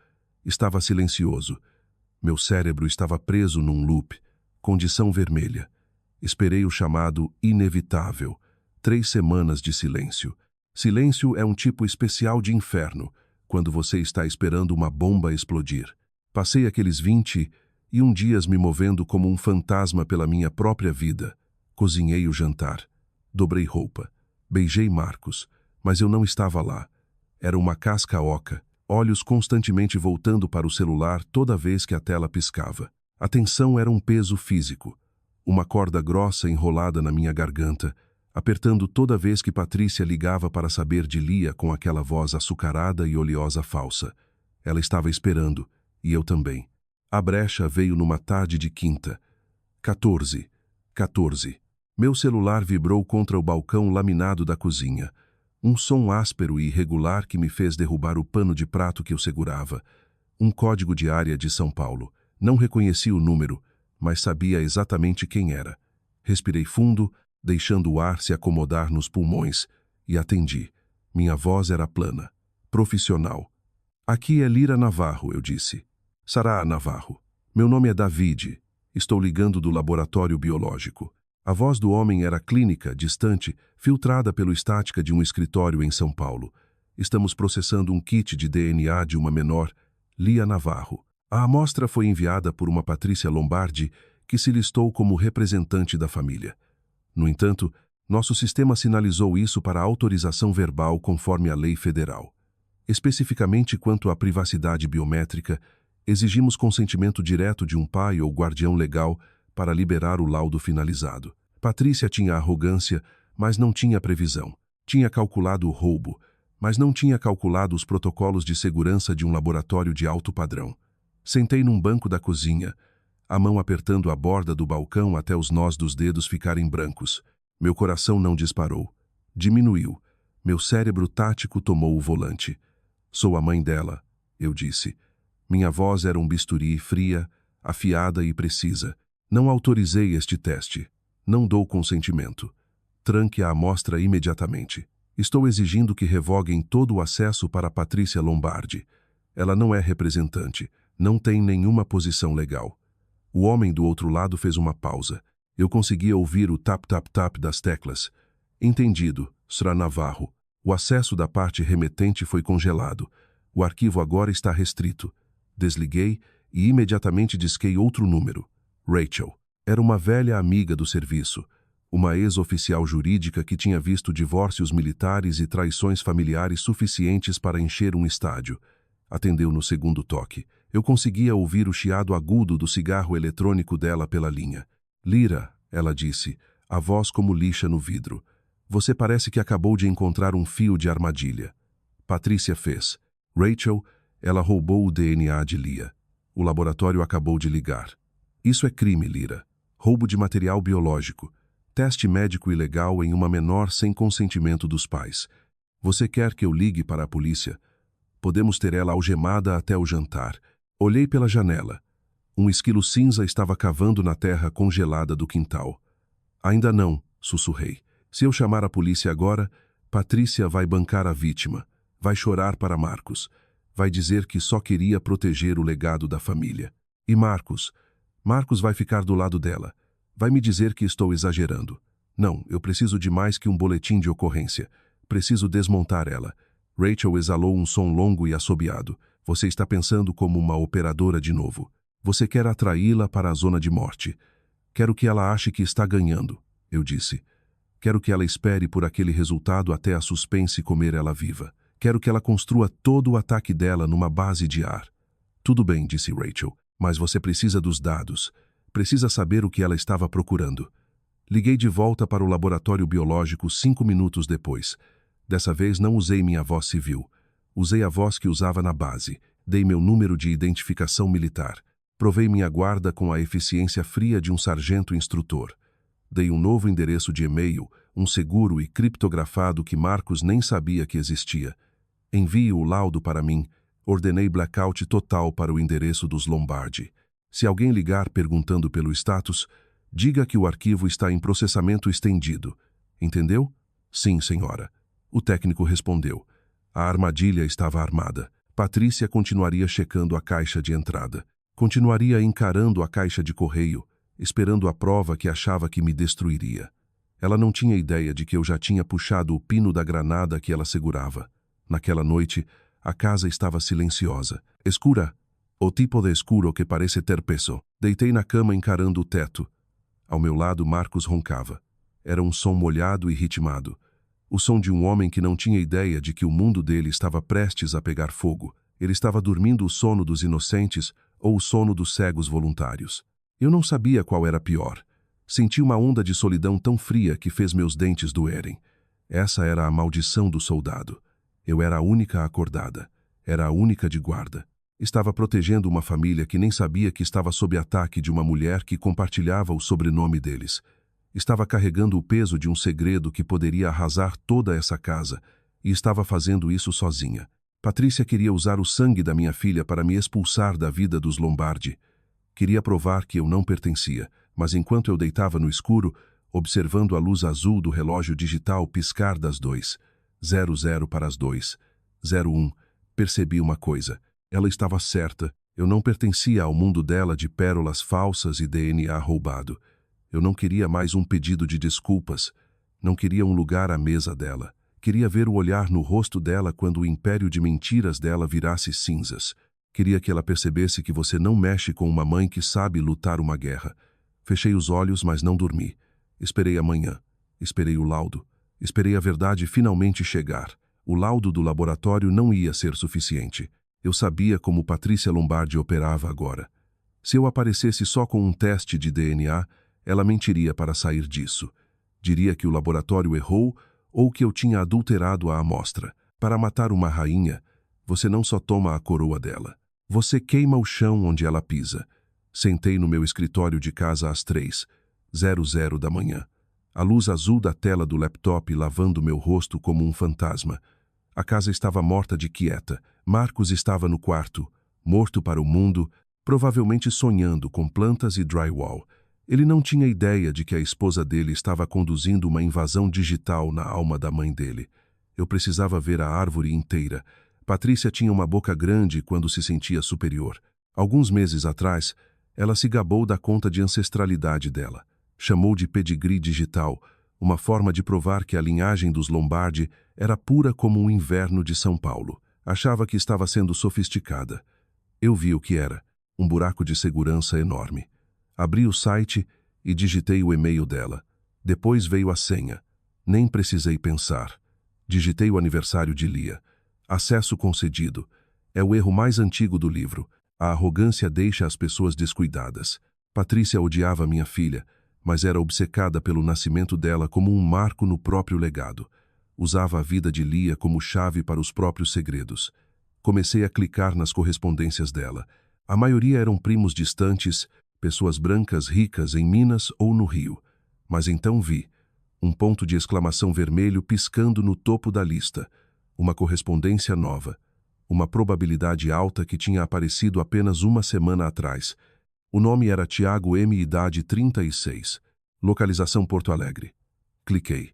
Estava silencioso. Meu cérebro estava preso num loop. Condição vermelha. Esperei o chamado inevitável. 3 semanas de silêncio. Silêncio é um tipo especial de inferno, quando você está esperando uma bomba explodir. Passei aqueles 21 dias me movendo como um fantasma pela minha própria vida. Cozinhei o jantar. Dobrei roupa. Beijei Marcos, mas eu não estava lá. Era uma casca oca, olhos constantemente voltando para o celular toda vez que a tela piscava. A tensão era um peso físico. Uma corda grossa enrolada na minha garganta, apertando toda vez que Patrícia ligava para saber de Lia com aquela voz açucarada e oleosa falsa. Ela estava esperando, e eu também. A brecha veio numa tarde de quinta. 14. Meu celular vibrou contra o balcão laminado da cozinha. Um som áspero e irregular que me fez derrubar o pano de prato que eu segurava. Um código de área de São Paulo. Não reconheci o número, mas sabia exatamente quem era. Respirei fundo, deixando o ar se acomodar nos pulmões, e atendi. Minha voz era plana, profissional. Aqui é Lira Navarro, eu disse. Sará Navarro. Meu nome é David. Estou ligando do laboratório biológico. A voz do homem era clínica, distante, filtrada pelo estática de um escritório em São Paulo. Estamos processando um kit de DNA de uma menor, Lia Navarro. A amostra foi enviada por uma Patrícia Lombardi, que se listou como representante da família. No entanto, nosso sistema sinalizou isso para autorização verbal conforme a lei federal. Especificamente quanto à privacidade biométrica, exigimos consentimento direto de um pai ou guardião legal para liberar o laudo finalizado. Patrícia tinha arrogância, mas não tinha previsão. Tinha calculado o roubo, mas não tinha calculado os protocolos de segurança de um laboratório de alto padrão. Sentei num banco da cozinha, a mão apertando a borda do balcão até os nós dos dedos ficarem brancos. Meu coração não disparou. Diminuiu. Meu cérebro tático tomou o volante. Sou a mãe dela, eu disse. Minha voz era um bisturi fria, afiada e precisa. Não autorizei este teste. Não dou consentimento. Tranque a amostra imediatamente. Estou exigindo que revoguem todo o acesso para Patrícia Lombardi. Ela não é representante. Não tem nenhuma posição legal. O homem do outro lado fez uma pausa. Eu conseguia ouvir o tap-tap-tap das teclas. Entendido, Sra. Navarro. O acesso da parte remetente foi congelado. O arquivo agora está restrito. Desliguei e imediatamente disquei outro número. Rachel. Era uma velha amiga do serviço. Uma ex-oficial jurídica que tinha visto divórcios militares e traições familiares suficientes para encher um estádio. Atendeu no segundo toque. Eu conseguia ouvir o chiado agudo do cigarro eletrônico dela pela linha. Lira, ela disse, a voz como lixa no vidro. Você parece que acabou de encontrar um fio de armadilha. Patrícia fez. Rachel, ela roubou o DNA de Lia. O laboratório acabou de ligar. Isso é crime, Lira. Roubo de material biológico. Teste médico ilegal em uma menor sem consentimento dos pais. Você quer que eu ligue para a polícia? Podemos ter ela algemada até o jantar. Olhei pela janela. Um esquilo cinza estava cavando na terra congelada do quintal. Ainda não, sussurrei. Se eu chamar a polícia agora, Patrícia vai bancar a vítima. Vai chorar para Marcos. Vai dizer que só queria proteger o legado da família. E Marcos? Marcos vai ficar do lado dela. Vai me dizer que estou exagerando. Não, eu preciso de mais que um boletim de ocorrência. Preciso desmontar ela. Rachel exalou um som longo e assobiado. Você está pensando como uma operadora de novo. Você quer atraí-la para a zona de morte. Quero que ela ache que está ganhando, eu disse. Quero que ela espere por aquele resultado até a suspense comer ela viva. Quero que ela construa todo o ataque dela numa base de ar. Tudo bem, disse Rachel, mas você precisa dos dados. Precisa saber o que ela estava procurando. Liguei de volta para o laboratório biológico 5 minutos depois. Dessa vez não usei minha voz civil. Usei a voz que usava na base. Dei meu número de identificação militar. Provei minha guarda com a eficiência fria de um sargento instrutor. Dei um novo endereço de e-mail, um seguro e criptografado que Marcos nem sabia que existia. Envie o laudo para mim. Ordenei blackout total para o endereço dos Lombardi. Se alguém ligar perguntando pelo status, diga que o arquivo está em processamento estendido. Entendeu? Sim, senhora. O técnico respondeu. A armadilha estava armada. Patrícia continuaria checando a caixa de entrada. Continuaria encarando a caixa de correio, esperando a prova que achava que me destruiria. Ela não tinha ideia de que eu já tinha puxado o pino da granada que ela segurava. Naquela noite, a casa estava silenciosa. Escura. O tipo de escuro que parece ter peso. Deitei na cama encarando o teto. Ao meu lado, Marcos roncava. Era um som molhado e ritmado. O som de um homem que não tinha ideia de que o mundo dele estava prestes a pegar fogo. Ele estava dormindo o sono dos inocentes ou o sono dos cegos voluntários. Eu não sabia qual era pior. Senti uma onda de solidão tão fria que fez meus dentes doerem. Essa era a maldição do soldado. Eu era a única acordada. Era a única de guarda. Estava protegendo uma família que nem sabia que estava sob ataque de uma mulher que compartilhava o sobrenome deles. Estava carregando o peso de um segredo que poderia arrasar toda essa casa, e estava fazendo isso sozinha. Patrícia queria usar o sangue da minha filha para me expulsar da vida dos Lombardi. Queria provar que eu não pertencia, mas enquanto eu deitava no escuro, observando a luz azul do relógio digital piscar das 2:00 para as 2:01, percebi uma coisa. Ela estava certa. Eu não pertencia ao mundo dela de pérolas falsas e DNA roubado. Eu não queria mais um pedido de desculpas. Não queria um lugar à mesa dela. Queria ver o olhar no rosto dela quando o império de mentiras dela virasse cinzas. Queria que ela percebesse que você não mexe com uma mãe que sabe lutar uma guerra. Fechei os olhos, mas não dormi. Esperei a manhã. Esperei o laudo. Esperei a verdade finalmente chegar. O laudo do laboratório não ia ser suficiente. Eu sabia como Patrícia Lombardi operava agora. Se eu aparecesse só com um teste de DNA, ela mentiria para sair disso. Diria que o laboratório errou ou que eu tinha adulterado a amostra. Para matar uma rainha, você não só toma a coroa dela. Você queima o chão onde ela pisa. Sentei no meu escritório de casa às 3:00 da manhã. A luz azul da tela do laptop lavando meu rosto como um fantasma. A casa estava morta de quieta. Marcos estava no quarto, morto para o mundo, provavelmente sonhando com plantas e drywall. Ele não tinha ideia de que a esposa dele estava conduzindo uma invasão digital na alma da mãe dele. Eu precisava ver a árvore inteira. Patrícia tinha uma boca grande quando se sentia superior. Alguns meses atrás, ela se gabou da conta de ancestralidade dela. Chamou de pedigree digital, uma forma de provar que a linhagem dos Lombardi era pura como o inverno de São Paulo. Achava que estava sendo sofisticada. Eu vi o que era, um buraco de segurança enorme. Abri o site e digitei o e-mail dela. Depois veio a senha. Nem precisei pensar. Digitei o aniversário de Lia. Acesso concedido. É o erro mais antigo do livro. A arrogância deixa as pessoas descuidadas. Patrícia odiava minha filha, mas era obcecada pelo nascimento dela como um marco no próprio legado. Usava a vida de Lia como chave para os próprios segredos. Comecei a clicar nas correspondências dela. A maioria eram primos distantes, pessoas brancas ricas em Minas ou no Rio. Mas então vi um ponto de exclamação vermelho piscando no topo da lista. Uma correspondência nova. Uma probabilidade alta que tinha aparecido apenas uma semana atrás. O nome era Tiago M. Idade 36. Localização Porto Alegre. Cliquei.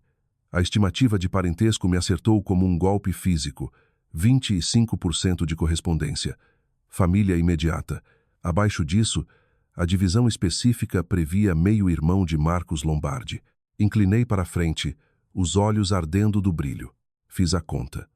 A estimativa de parentesco me acertou como um golpe físico. 25% de correspondência. Família imediata. Abaixo disso, a divisão específica previa meio-irmão de Marcos Lombardi. Inclinei para frente, os olhos ardendo do brilho. Fiz a conta.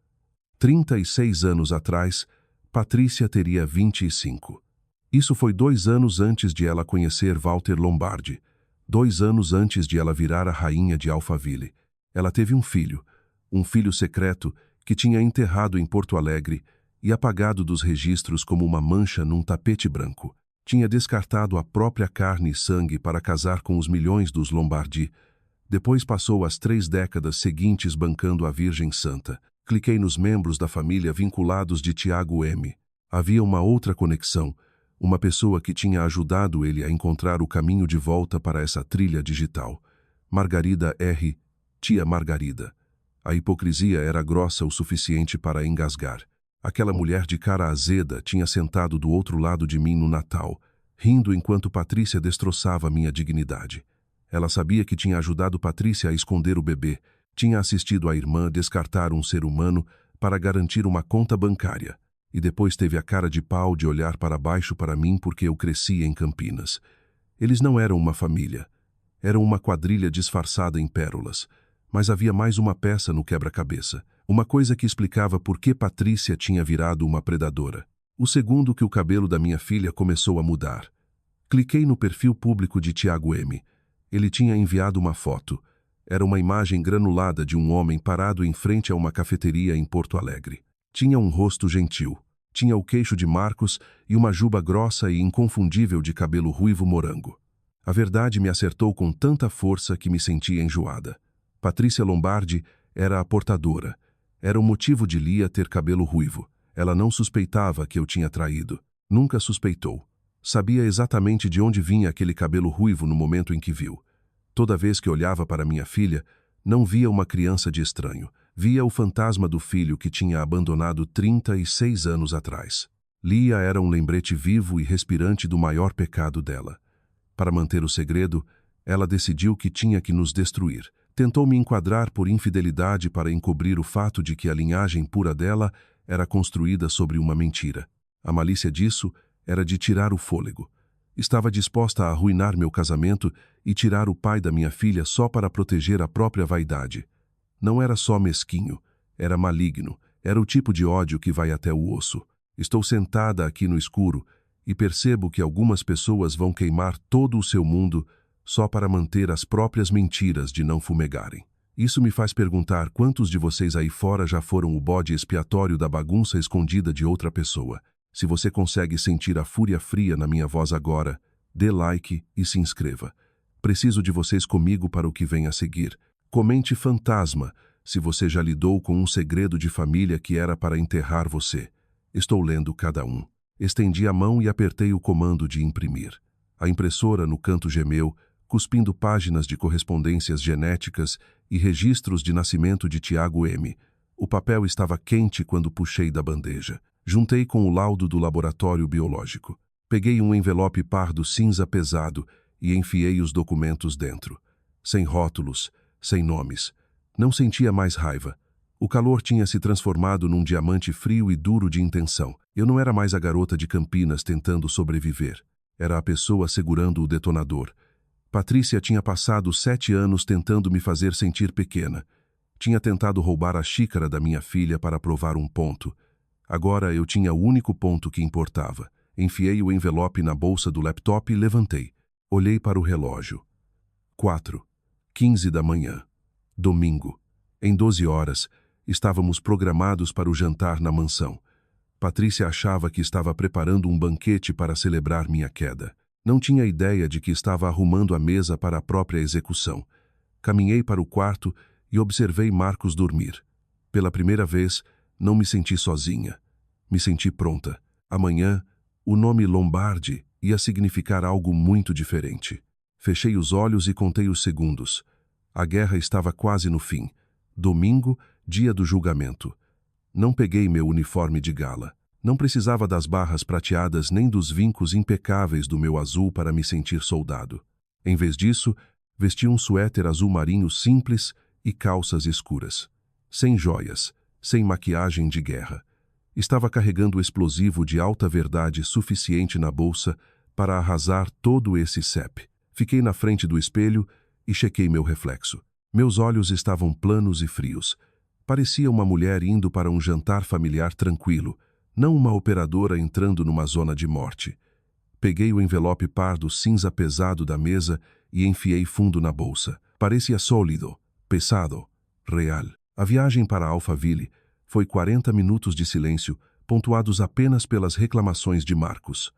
36 anos atrás, Patrícia teria 25. Isso foi 2 anos antes de ela conhecer Walter Lombardi. 2 anos antes de ela virar a rainha de Alphaville. Ela teve um filho secreto que tinha enterrado em Porto Alegre e apagado dos registros como uma mancha num tapete branco. Tinha descartado a própria carne e sangue para casar com os milhões dos Lombardi. Depois passou as 3 décadas seguintes bancando a Virgem Santa. Cliquei nos membros da família vinculados de Tiago M. Havia uma outra conexão, uma pessoa que tinha ajudado ele a encontrar o caminho de volta para essa trilha digital. Margarida R. Tia Margarida. A hipocrisia era grossa o suficiente para engasgar. Aquela mulher de cara azeda tinha sentado do outro lado de mim no Natal, rindo enquanto Patrícia destroçava minha dignidade. Ela sabia que tinha ajudado Patrícia a esconder o bebê, tinha assistido a irmã descartar um ser humano para garantir uma conta bancária, e depois teve a cara de pau de olhar para baixo para mim porque eu crescia em Campinas. Eles não eram uma família. Eram uma quadrilha disfarçada em pérolas. Mas havia mais uma peça no quebra-cabeça. Uma coisa que explicava por que Patrícia tinha virado uma predadora. O segundo que o cabelo da minha filha começou a mudar. Cliquei no perfil público de Tiago M. Ele tinha enviado uma foto. Era uma imagem granulada de um homem parado em frente a uma cafeteria em Porto Alegre. Tinha um rosto gentil. Tinha o queixo de Marcos e uma juba grossa e inconfundível de cabelo ruivo morango. A verdade me acertou com tanta força que me sentia enjoada. Patrícia Lombardi era a portadora. Era o motivo de Lia ter cabelo ruivo. Ela não suspeitava que eu tinha traído. Nunca suspeitou. Sabia exatamente de onde vinha aquele cabelo ruivo no momento em que viu. Toda vez que olhava para minha filha, não via uma criança de estranho. Via o fantasma do filho que tinha abandonado 36 anos atrás. Lia era um lembrete vivo e respirante do maior pecado dela. Para manter o segredo, ela decidiu que tinha que nos destruir. Tentou me enquadrar por infidelidade para encobrir o fato de que a linhagem pura dela era construída sobre uma mentira. A malícia disso era de tirar o fôlego. Estava disposta a arruinar meu casamento e tirar o pai da minha filha só para proteger a própria vaidade. Não era só mesquinho, era maligno, era o tipo de ódio que vai até o osso. Estou sentada aqui no escuro e percebo que algumas pessoas vão queimar todo o seu mundo só para manter as próprias mentiras de não fumegarem. Isso me faz perguntar quantos de vocês aí fora já foram o bode expiatório da bagunça escondida de outra pessoa. Se você consegue sentir a fúria fria na minha voz agora, dê like e se inscreva. Preciso de vocês comigo para o que vem a seguir. Comente fantasma, se você já lidou com um segredo de família que era para enterrar você. Estou lendo cada um. Estendi a mão e apertei o comando de imprimir. A impressora no canto gemeu, cuspindo páginas de correspondências genéticas e registros de nascimento de Tiago M. O papel estava quente quando puxei da bandeja. Juntei com o laudo do laboratório biológico. Peguei um envelope pardo cinza pesado e enfiei os documentos dentro. Sem rótulos, sem nomes. Não sentia mais raiva. O calor tinha se transformado num diamante frio e duro de intenção. Eu não era mais a garota de Campinas tentando sobreviver. Era a pessoa segurando o detonador. Patrícia tinha passado 7 anos tentando me fazer sentir pequena. Tinha tentado roubar a xícara da minha filha para provar um ponto. Agora eu tinha o único ponto que importava. Enfiei o envelope na bolsa do laptop e levantei. Olhei para o relógio. 4:15 da manhã. Domingo. Em 12 horas, estávamos programados para o jantar na mansão. Patrícia achava que estava preparando um banquete para celebrar minha queda. Não tinha ideia de que estava arrumando a mesa para a própria execução. Caminhei para o quarto e observei Marcos dormir. Pela primeira vez, não me senti sozinha. Me senti pronta. Amanhã, o nome Lombardi ia significar algo muito diferente. Fechei os olhos e contei os segundos. A guerra estava quase no fim. Domingo, dia do julgamento. Não peguei meu uniforme de gala. Não precisava das barras prateadas nem dos vincos impecáveis do meu azul para me sentir soldado. Em vez disso, vesti um suéter azul marinho simples e calças escuras. Sem joias, sem maquiagem de guerra. Estava carregando o explosivo de alta verdade suficiente na bolsa para arrasar todo esse CEP. Fiquei na frente do espelho e chequei meu reflexo. Meus olhos estavam planos e frios. Parecia uma mulher indo para um jantar familiar tranquilo, não uma operadora entrando numa zona de morte. Peguei o envelope pardo cinza pesado da mesa e enfiei fundo na bolsa. Parecia sólido, pesado, real. A viagem para Alphaville foi 40 minutos de silêncio, pontuados apenas pelas reclamações de Marcos.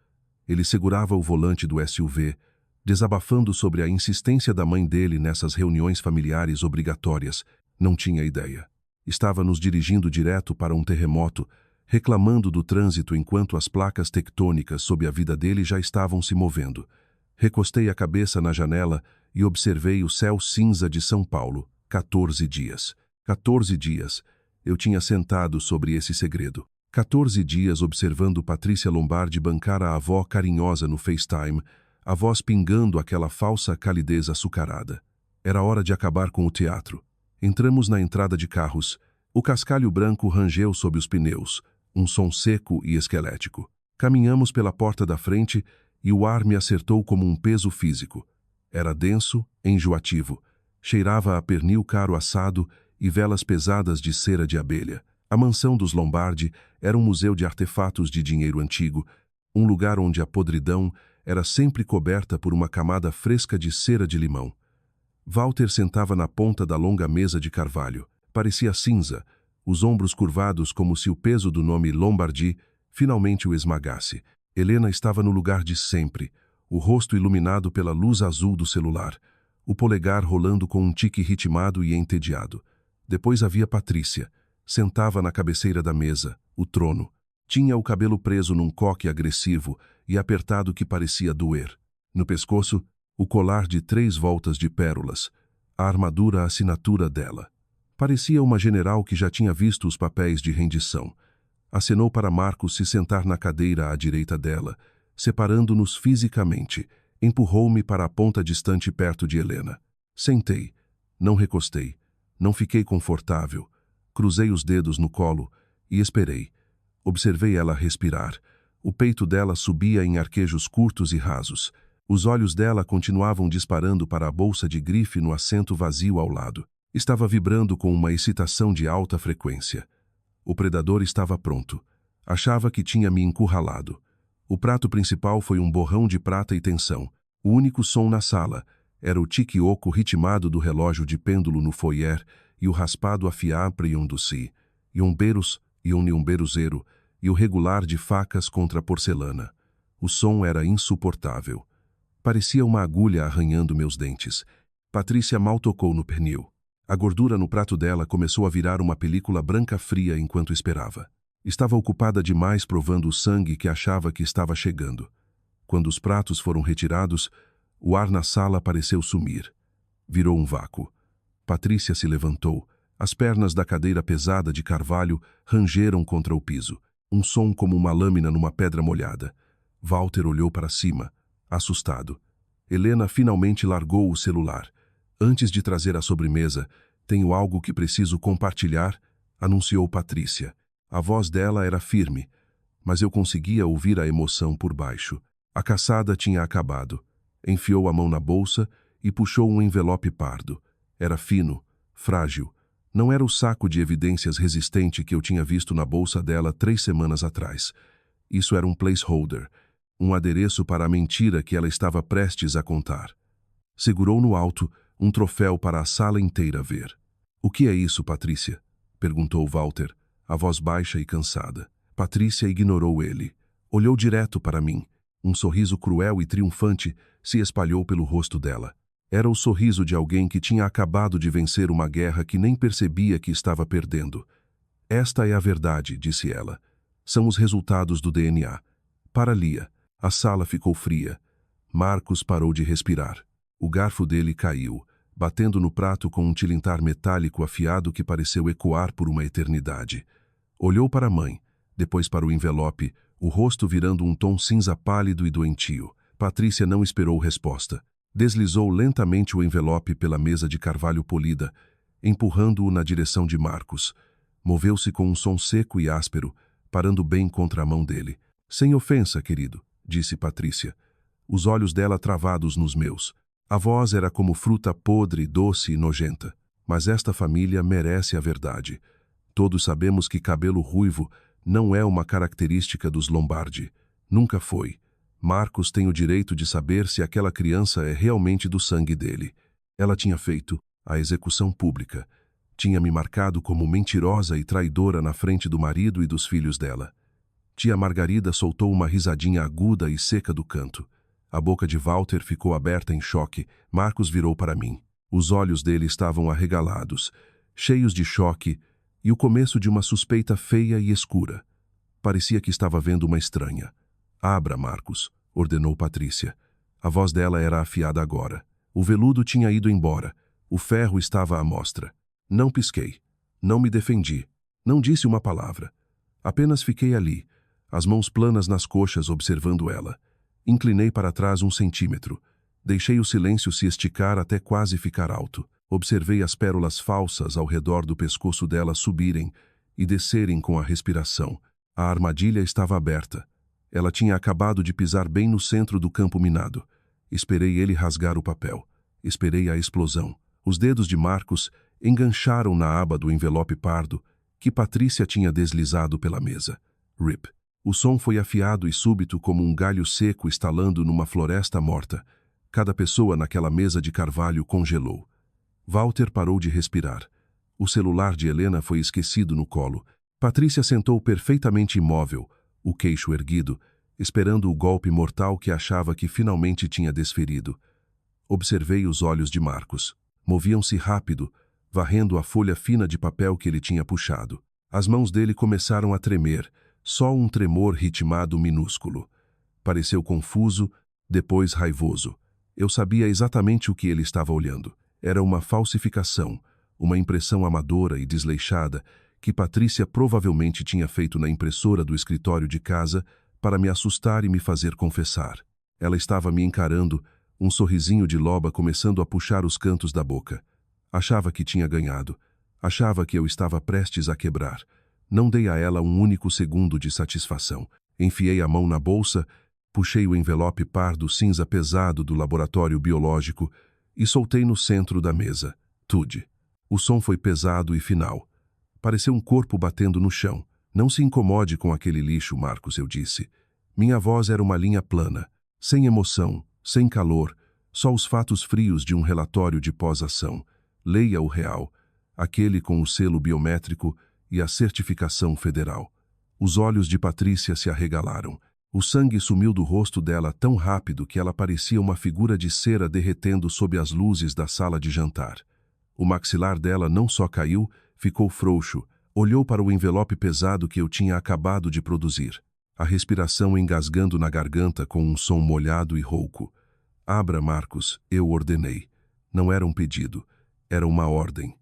Ele segurava o volante do SUV, desabafando sobre a insistência da mãe dele nessas reuniões familiares obrigatórias. Não tinha ideia. Estava nos dirigindo direto para um terremoto, reclamando do trânsito enquanto as placas tectônicas sob a vida dele já estavam se movendo. Recostei a cabeça na janela e observei o céu cinza de São Paulo. 14 dias. 14 dias. Eu tinha sentado sobre esse segredo. 14 dias observando Patrícia Lombardi bancar a avó carinhosa no FaceTime, a voz pingando aquela falsa calidez açucarada. Era hora de acabar com o teatro. Entramos na entrada de carros. O cascalho branco rangeu sob os pneus, um som seco e esquelético. Caminhamos pela porta da frente e o ar me acertou como um peso físico. Era denso, enjoativo. Cheirava a pernil caro assado e velas pesadas de cera de abelha. A mansão dos Lombardi era um museu de artefatos de dinheiro antigo, um lugar onde a podridão era sempre coberta por uma camada fresca de cera de limão. Walter sentava na ponta da longa mesa de carvalho. Parecia cinza, os ombros curvados como se o peso do nome Lombardi finalmente o esmagasse. Helena estava no lugar de sempre, o rosto iluminado pela luz azul do celular, o polegar rolando com um tique ritmado e entediado. Depois havia Patrícia. Sentava na cabeceira da mesa, o trono. Tinha o cabelo preso num coque agressivo e apertado que parecia doer. No pescoço, o colar de 3 voltas de pérolas, a armadura, a assinatura dela. Parecia uma general que já tinha visto os papéis de rendição. Acenou para Marcos se sentar na cadeira à direita dela, separando-nos fisicamente. Empurrou-me para a ponta distante perto de Helena. Sentei. Não recostei. Não fiquei confortável. Cruzei os dedos no colo e esperei. Observei ela respirar. O peito dela subia em arquejos curtos e rasos. Os olhos dela continuavam disparando para a bolsa de grife no assento vazio ao lado. Estava vibrando com uma excitação de alta frequência. O predador estava pronto. Achava que tinha me encurralado. O prato principal foi um borrão de prata e tensão. O único som na sala era o tique oco ritmado do relógio de pêndulo no foyer e o raspado afiapre yonduci, yomberos, yoniumberuzero e o regular de facas contra a porcelana. O som era insuportável. Parecia uma agulha arranhando meus dentes. Patrícia mal tocou no pernil. A gordura no prato dela começou a virar uma película branca fria enquanto esperava. Estava ocupada demais provando o sangue que achava que estava chegando. Quando os pratos foram retirados, o ar na sala pareceu sumir. Virou um vácuo. Patrícia se levantou. As pernas da cadeira pesada de carvalho rangeram contra o piso. Um som como uma lâmina numa pedra molhada. Walter olhou para cima, assustado. Helena finalmente largou o celular. Antes de trazer a sobremesa, tenho algo que preciso compartilhar, anunciou Patrícia. A voz dela era firme, mas eu conseguia ouvir a emoção por baixo. A caçada tinha acabado. Enfiou a mão na bolsa e puxou um envelope pardo. Era fino, frágil. Não era o saco de evidências resistente que eu tinha visto na bolsa dela 3 semanas atrás. Isso era um placeholder, um adereço para a mentira que ela estava prestes a contar. Segurou no alto um troféu para a sala inteira ver. "O que é isso, Patrícia?" perguntou Walter, a voz baixa e cansada. Patrícia ignorou ele. Olhou direto para mim. Um sorriso cruel e triunfante se espalhou pelo rosto dela. Era o sorriso de alguém que tinha acabado de vencer uma guerra que nem percebia que estava perdendo. "Esta é a verdade", disse ela. "São os resultados do DNA." Para Lia. A sala ficou fria. Marcos parou de respirar. O garfo dele caiu, batendo no prato com um tilintar metálico afiado que pareceu ecoar por uma eternidade. Olhou para a mãe, depois para o envelope, o rosto virando um tom cinza pálido e doentio. Patrícia não esperou resposta. Deslizou lentamente o envelope pela mesa de carvalho polida, empurrando-o na direção de Marcos. Moveu-se com um som seco e áspero, parando bem contra a mão dele. "Sem ofensa, querido", disse Patrícia, os olhos dela travados nos meus. A voz era como fruta podre, doce e nojenta. "Mas esta família merece a verdade. Todos sabemos que cabelo ruivo não é uma característica dos Lombardi. Nunca foi. Marcos tem o direito de saber se aquela criança é realmente do sangue dele. Ela tinha feito a execução pública. Tinha me marcado como mentirosa e traidora na frente do marido e dos filhos dela." Tia Margarida soltou uma risadinha aguda e seca do canto. A boca de Walter ficou aberta em choque. Marcos virou para mim. Os olhos dele estavam arregalados, cheios de choque e o começo de uma suspeita feia e escura. Parecia que estava vendo uma estranha. "Abra, Marcos", ordenou Patrícia. A voz dela era afiada agora. O veludo tinha ido embora. O ferro estava à mostra. Não pisquei. Não me defendi. Não disse uma palavra. Apenas fiquei ali, as mãos planas nas coxas observando ela. Inclinei para trás 1 centímetro. Deixei o silêncio se esticar até quase ficar alto. Observei as pérolas falsas ao redor do pescoço dela subirem e descerem com a respiração. A armadilha estava aberta. Ela tinha acabado de pisar bem no centro do campo minado. Esperei ele rasgar o papel. Esperei a explosão. Os dedos de Marcos engancharam na aba do envelope pardo que Patrícia tinha deslizado pela mesa. Rip. O som foi afiado e súbito como um galho seco estalando numa floresta morta. Cada pessoa naquela mesa de carvalho congelou. Walter parou de respirar. O celular de Helena foi esquecido no colo. Patrícia sentou perfeitamente imóvel, o queixo erguido, esperando o golpe mortal que achava que finalmente tinha desferido. Observei os olhos de Marcos. Moviam-se rápido, varrendo a folha fina de papel que ele tinha puxado. As mãos dele começaram a tremer, só um tremor ritmado minúsculo. Pareceu confuso, depois raivoso. Eu sabia exatamente o que ele estava olhando. Era uma falsificação, uma impressão amadora e desleixada que Patrícia provavelmente tinha feito na impressora do escritório de casa para me assustar e me fazer confessar. Ela estava me encarando, um sorrisinho de loba começando a puxar os cantos da boca. Achava que tinha ganhado. Achava que eu estava prestes a quebrar. Não dei a ela um único segundo de satisfação. Enfiei a mão na bolsa, puxei o envelope pardo cinza pesado do laboratório biológico e soltei no centro da mesa. Tude. O som foi pesado e final. Pareceu um corpo batendo no chão. Não se incomode com aquele lixo, Marcos, eu disse. Minha voz era uma linha plana, sem emoção, sem calor, só os fatos frios de um relatório de pós-ação. Leia o real, aquele com o selo biométrico e a certificação federal. Os olhos de Patrícia se arregalaram. O sangue sumiu do rosto dela tão rápido que ela parecia uma figura de cera derretendo sob as luzes da sala de jantar. O maxilar dela não só caiu, ficou frouxo, olhou para o envelope pesado que eu tinha acabado de produzir. A respiração engasgando na garganta com um som molhado e rouco. Abra, Marcos, eu ordenei. Não era um pedido, era uma ordem.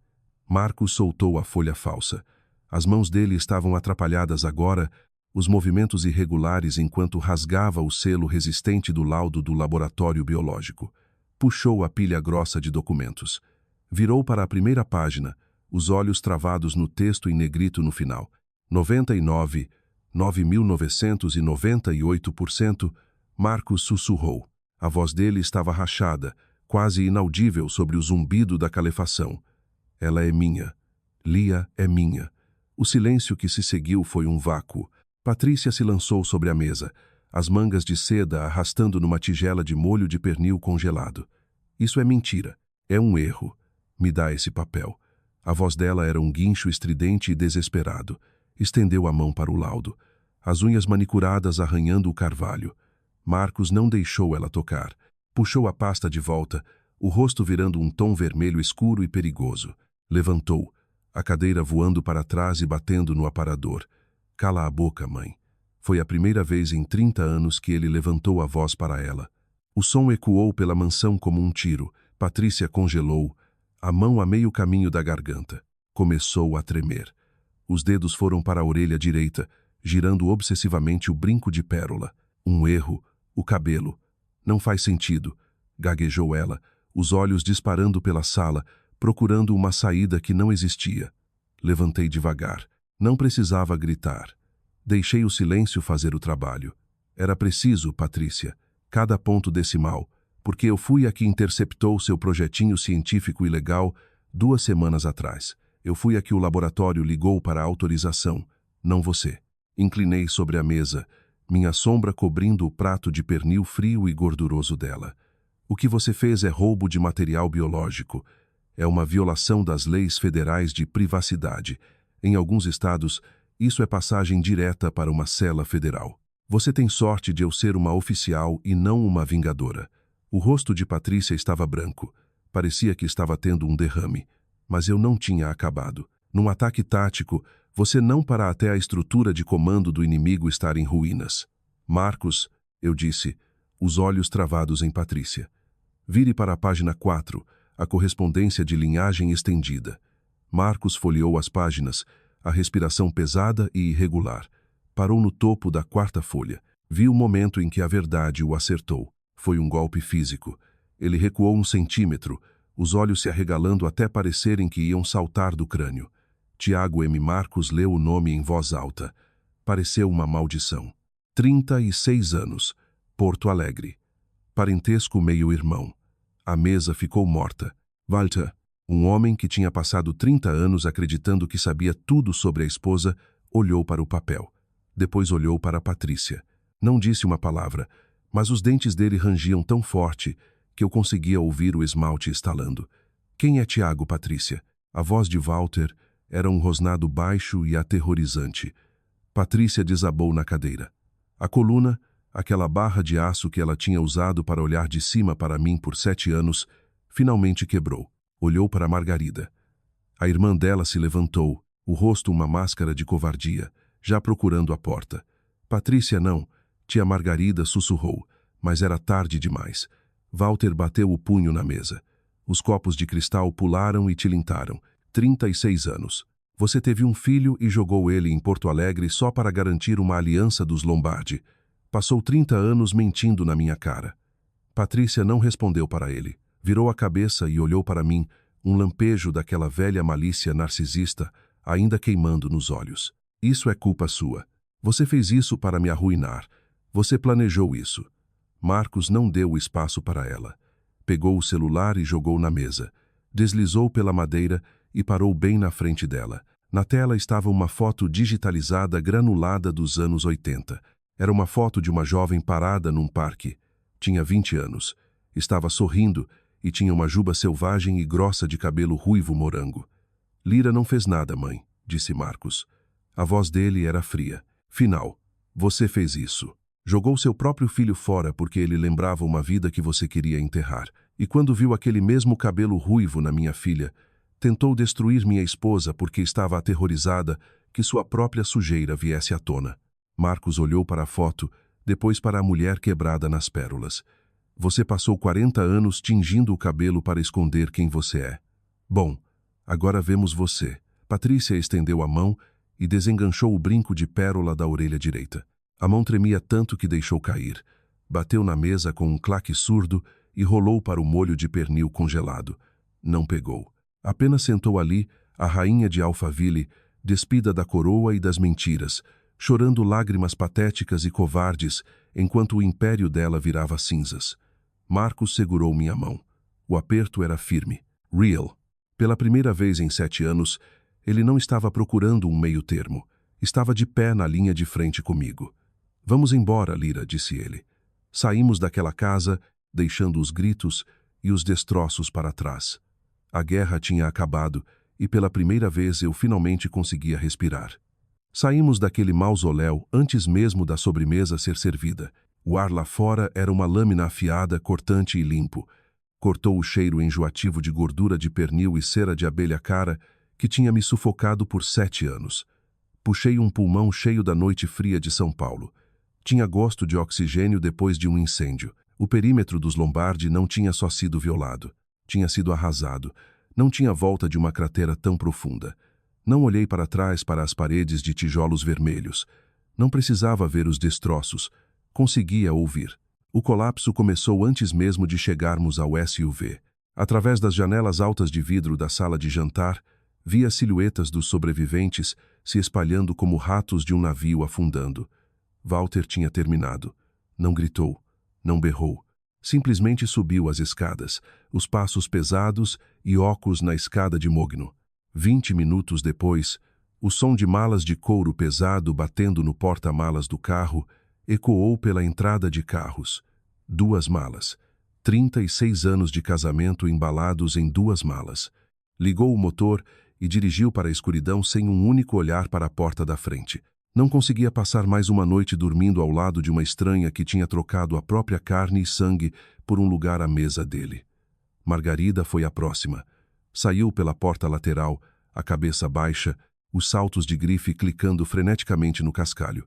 Marcos soltou a folha falsa. As mãos dele estavam atrapalhadas agora, os movimentos irregulares enquanto rasgava o selo resistente do laudo do laboratório biológico. Puxou a pilha grossa de documentos. Virou para a primeira página, os olhos travados no texto em negrito no final. 9.998%, Marcos sussurrou. A voz dele estava rachada, quase inaudível sobre o zumbido da calefação. Ela é minha. Lia é minha. O silêncio que se seguiu foi um vácuo. Patrícia se lançou sobre a mesa, as mangas de seda arrastando numa tigela de molho de pernil congelado. Isso é mentira. É um erro. Me dá esse papel. A voz dela era um guincho estridente e desesperado. Estendeu a mão para o laudo, as unhas manicuradas arranhando o carvalho. Marcos não deixou ela tocar. Puxou a pasta de volta, o rosto virando um tom vermelho escuro e perigoso. Levantou, a cadeira voando para trás e batendo no aparador. Cala a boca, mãe. Foi a primeira vez em 30 anos que ele levantou a voz para ela. O som ecoou pela mansão como um tiro. Patrícia congelou, a mão a meio caminho da garganta. Começou a tremer. Os dedos foram para a orelha direita, girando obsessivamente o brinco de pérola. Um erro, o cabelo. Não faz sentido, gaguejou ela, os olhos disparando pela sala, procurando uma saída que não existia. Levantei devagar. Não precisava gritar. Deixei o silêncio fazer o trabalho. Era preciso, Patrícia, cada ponto decimal, porque eu fui a que interceptou seu projetinho científico ilegal 2 semanas atrás. Eu fui a que o laboratório ligou para a autorização, não você. Inclinei sobre a mesa, minha sombra cobrindo o prato de pernil frio e gorduroso dela. O que você fez é roubo de material biológico. É uma violação das leis federais de privacidade. Em alguns estados, isso é passagem direta para uma cela federal. Você tem sorte de eu ser uma oficial e não uma vingadora. O rosto de Patrícia estava branco. Parecia que estava tendo um derrame. Mas eu não tinha acabado. Num ataque tático, você não para até a estrutura de comando do inimigo estar em ruínas. Marcos, eu disse, os olhos travados em Patrícia. Vire para a página 4, a correspondência de linhagem estendida. Marcos folheou as páginas, a respiração pesada e irregular. Parou no topo da 4ª folha. Vi o momento em que a verdade o acertou. Foi um golpe físico. Ele recuou 1 centímetro, os olhos se arregalando até parecerem que iam saltar do crânio. Tiago M. Marcos leu o nome em voz alta. Pareceu uma maldição. 36 anos. Porto Alegre. Parentesco meio-irmão. A mesa ficou morta. Walter, um homem que tinha passado 30 anos acreditando que sabia tudo sobre a esposa, olhou para o papel. Depois olhou para Patrícia. Não disse uma palavra, mas os dentes dele rangiam tão forte que eu conseguia ouvir o esmalte estalando. Quem é Tiago, Patrícia? A voz de Walter era um rosnado baixo e aterrorizante. Patrícia desabou na cadeira. A coluna, aquela barra de aço que ela tinha usado para olhar de cima para mim por 7 anos, finalmente quebrou. Olhou para Margarida. A irmã dela se levantou, o rosto uma máscara de covardia, já procurando a porta. Patrícia não, tia Margarida sussurrou, mas era tarde demais. Walter bateu o punho na mesa. Os copos de cristal pularam e tilintaram. 36 anos. Você teve um filho e jogou ele em Porto Alegre só para garantir uma aliança dos Lombardi. Passou 30 anos mentindo na minha cara. Patrícia não respondeu para ele. Virou a cabeça e olhou para mim, um lampejo daquela velha malícia narcisista ainda queimando nos olhos. Isso é culpa sua. Você fez isso para me arruinar. Você planejou isso. Marcos não deu espaço para ela. Pegou o celular e jogou na mesa. Deslizou pela madeira e parou bem na frente dela. Na tela estava uma foto digitalizada granulada dos anos 80. Era uma foto de uma jovem parada num parque. Tinha 20 anos. Estava sorrindo e tinha uma juba selvagem e grossa de cabelo ruivo morango. Lira não fez nada, mãe, disse Marcos. A voz dele era fria. Final. Você fez isso. Jogou seu próprio filho fora porque ele lembrava uma vida que você queria enterrar. E quando viu aquele mesmo cabelo ruivo na minha filha, tentou destruir minha esposa porque estava aterrorizada que sua própria sujeira viesse à tona. Marcos olhou para a foto, depois para a mulher quebrada nas pérolas. Você passou 40 anos tingindo o cabelo para esconder quem você é. Bom, agora vemos você. Patrícia estendeu a mão e desenganchou o brinco de pérola da orelha direita. A mão tremia tanto que deixou cair. Bateu na mesa com um claque surdo e rolou para o molho de pernil congelado. Não pegou. Apenas sentou ali, a rainha de Alphaville, despida da coroa e das mentiras, chorando lágrimas patéticas e covardes, enquanto o império dela virava cinzas. Marcos segurou minha mão. O aperto era firme. Real. Pela primeira vez em 7 anos, ele não estava procurando um meio termo. Estava de pé na linha de frente comigo. Vamos embora, Lira, disse ele. Saímos daquela casa, deixando os gritos e os destroços para trás. A guerra tinha acabado e pela primeira vez eu finalmente conseguia respirar. Saímos daquele mausoléu antes mesmo da sobremesa ser servida. O ar lá fora era uma lâmina afiada, cortante e limpo. Cortou o cheiro enjoativo de gordura de pernil e cera de abelha cara que tinha me sufocado por 7 anos. Puxei um pulmão cheio da noite fria de São Paulo. Tinha gosto de oxigênio depois de um incêndio. O perímetro dos Lombardi não tinha só sido violado. Tinha sido arrasado. Não tinha volta de uma cratera tão profunda. Não olhei para trás para as paredes de tijolos vermelhos. Não precisava ver os destroços. Conseguia ouvir. O colapso começou antes mesmo de chegarmos ao SUV. Através das janelas altas de vidro da sala de jantar, via silhuetas dos sobreviventes se espalhando como ratos de um navio afundando. Walter tinha terminado. Não gritou, não berrou. Simplesmente subiu as escadas, os passos pesados e óculos na escada de mogno. 20 minutos depois, o som de malas de couro pesado batendo no porta-malas do carro ecoou pela entrada de carros. 2 malas. 36 anos de casamento embalados em 2 malas. Ligou o motor e dirigiu para a escuridão sem um único olhar para a porta da frente. Não conseguia passar mais uma noite dormindo ao lado de uma estranha que tinha trocado a própria carne e sangue por um lugar à mesa dele. Margarida foi a próxima. Saiu pela porta lateral, a cabeça baixa, os saltos de grife clicando freneticamente no cascalho.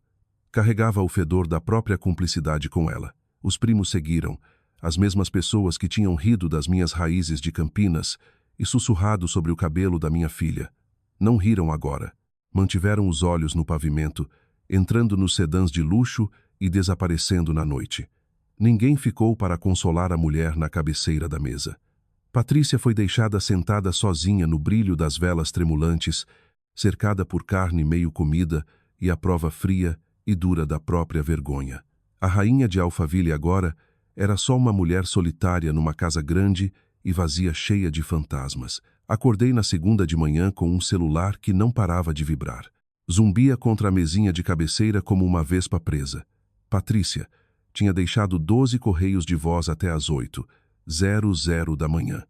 Carregava o fedor da própria cumplicidade com ela. Os primos seguiram, as mesmas pessoas que tinham rido das minhas raízes de Campinas e sussurrado sobre o cabelo da minha filha. Não riram agora. Mantiveram os olhos no pavimento, entrando nos sedãs de luxo e desaparecendo na noite. Ninguém ficou para consolar a mulher na cabeceira da mesa. Patrícia foi deixada sentada sozinha no brilho das velas tremulantes, cercada por carne meio comida e a prova fria e dura da própria vergonha. A rainha de Alphaville agora era só uma mulher solitária numa casa grande e vazia, cheia de fantasmas. Acordei na segunda de manhã com um celular que não parava de vibrar. Zumbia contra a mesinha de cabeceira como uma vespa presa. Patrícia tinha deixado 12 correios de voz até às 8:00 da manhã.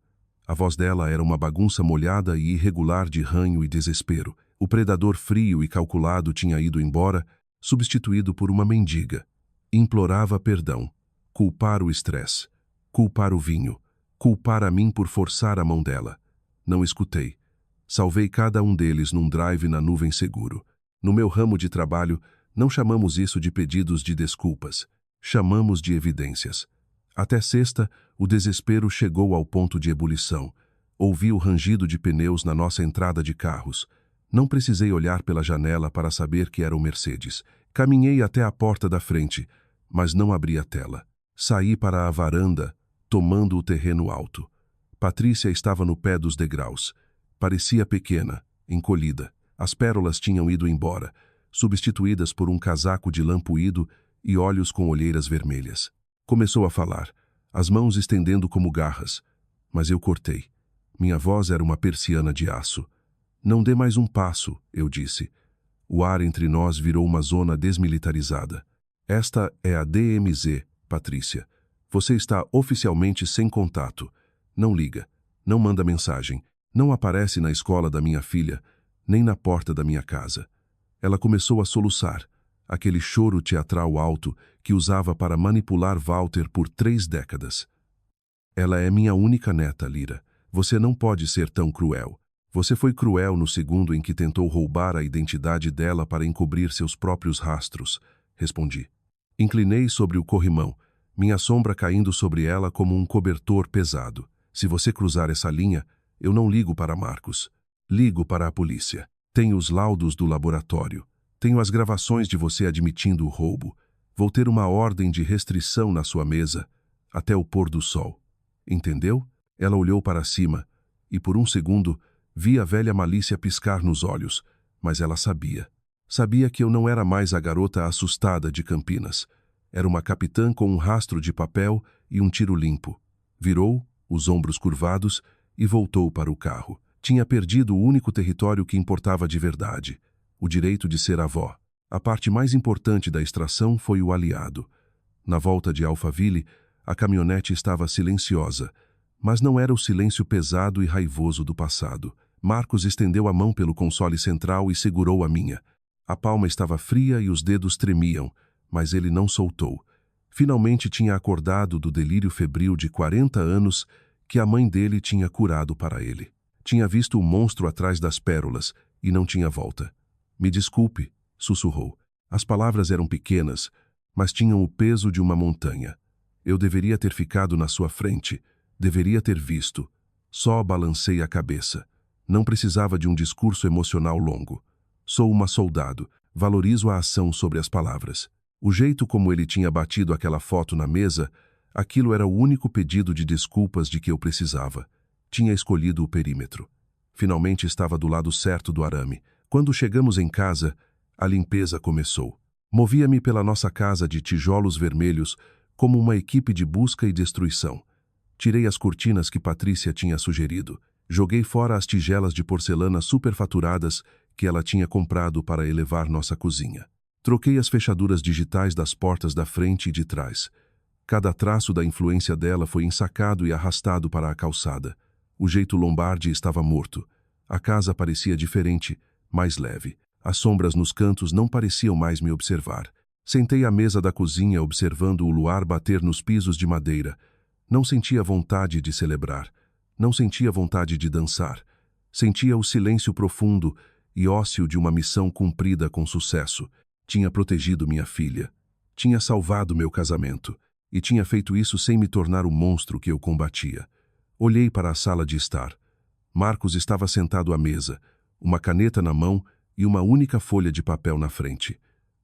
A voz dela era uma bagunça molhada e irregular de ranho e desespero. O predador frio e calculado tinha ido embora, substituído por uma mendiga. Implorava perdão, culpar o estresse, culpar o vinho, culpar a mim por forçar a mão dela. Não escutei. Salvei cada um deles num drive na nuvem seguro. No meu ramo de trabalho, não chamamos isso de pedidos de desculpas. Chamamos de evidências. Até sexta, o desespero chegou ao ponto de ebulição. Ouvi o rangido de pneus na nossa entrada de carros. Não precisei olhar pela janela para saber que era o Mercedes. Caminhei até a porta da frente, mas não abri a tela. Saí para a varanda, tomando o terreno alto. Patrícia estava no pé dos degraus. Parecia pequena, encolhida. As pérolas tinham ido embora, substituídas por um casaco de lã puído e olhos com olheiras vermelhas. Começou a falar, as mãos estendendo como garras, mas eu cortei. Minha voz era uma persiana de aço. Não dê mais um passo, eu disse. O ar entre nós virou uma zona desmilitarizada. Esta é a DMZ, Patrícia. Você está oficialmente sem contato. Não liga, não manda mensagem, não aparece na escola da minha filha, nem na porta da minha casa. Ela começou a soluçar, aquele choro teatral alto que usava para manipular Walter por 3 décadas. Ela é minha única neta, Lyra. Você não pode ser tão cruel. Você foi cruel no segundo em que tentou roubar a identidade dela para encobrir seus próprios rastros, respondi. Inclinei sobre o corrimão, minha sombra caindo sobre ela como um cobertor pesado. Se você cruzar essa linha, eu não ligo para Marcos. Ligo para a polícia. Tenho os laudos do laboratório. Tenho as gravações de você admitindo o roubo. Vou ter uma ordem de restrição na sua mesa, até o pôr do sol. Entendeu? Ela olhou para cima, e por um segundo, vi a velha malícia piscar nos olhos, mas ela sabia. Sabia que eu não era mais a garota assustada de Campinas. Era uma capitã com um rastro de papel e um tiro limpo. Virou, os ombros curvados, e voltou para o carro. Tinha perdido o único território que importava de verdade, o direito de ser avó. A parte mais importante da extração foi o aliado. Na volta de Alphaville, a caminhonete estava silenciosa, mas não era o silêncio pesado e raivoso do passado. Marcos estendeu a mão pelo console central e segurou a minha. A palma estava fria e os dedos tremiam, mas ele não soltou. Finalmente tinha acordado do delírio febril de 40 anos que a mãe dele tinha curado para ele. Tinha visto o monstro atrás das pérolas e não tinha volta. Me desculpe, sussurrou. As palavras eram pequenas, mas tinham o peso de uma montanha. Eu deveria ter ficado na sua frente, deveria ter visto. Só balancei a cabeça. Não precisava de um discurso emocional longo. Sou uma soldado, valorizo a ação sobre as palavras. O jeito como ele tinha batido aquela foto na mesa, aquilo era o único pedido de desculpas de que eu precisava. Tinha escolhido o perímetro. Finalmente estava do lado certo do arame. Quando chegamos em casa, a limpeza começou. Movia-me pela nossa casa de tijolos vermelhos como uma equipe de busca e destruição. Tirei as cortinas que Patrícia tinha sugerido. Joguei fora as tigelas de porcelana superfaturadas que ela tinha comprado para elevar nossa cozinha. Troquei as fechaduras digitais das portas da frente e de trás. Cada traço da influência dela foi ensacado e arrastado para a calçada. O jeito Lombardi estava morto. A casa parecia diferente, mais leve. As sombras nos cantos não pareciam mais me observar. Sentei à mesa da cozinha observando o luar bater nos pisos de madeira. Não sentia vontade de celebrar. Não sentia vontade de dançar. Sentia o silêncio profundo e ósseo de uma missão cumprida com sucesso. Tinha protegido minha filha. Tinha salvado meu casamento. E tinha feito isso sem me tornar o monstro que eu combatia. Olhei para a sala de estar. Marcos estava sentado à mesa, uma caneta na mão e uma única folha de papel na frente.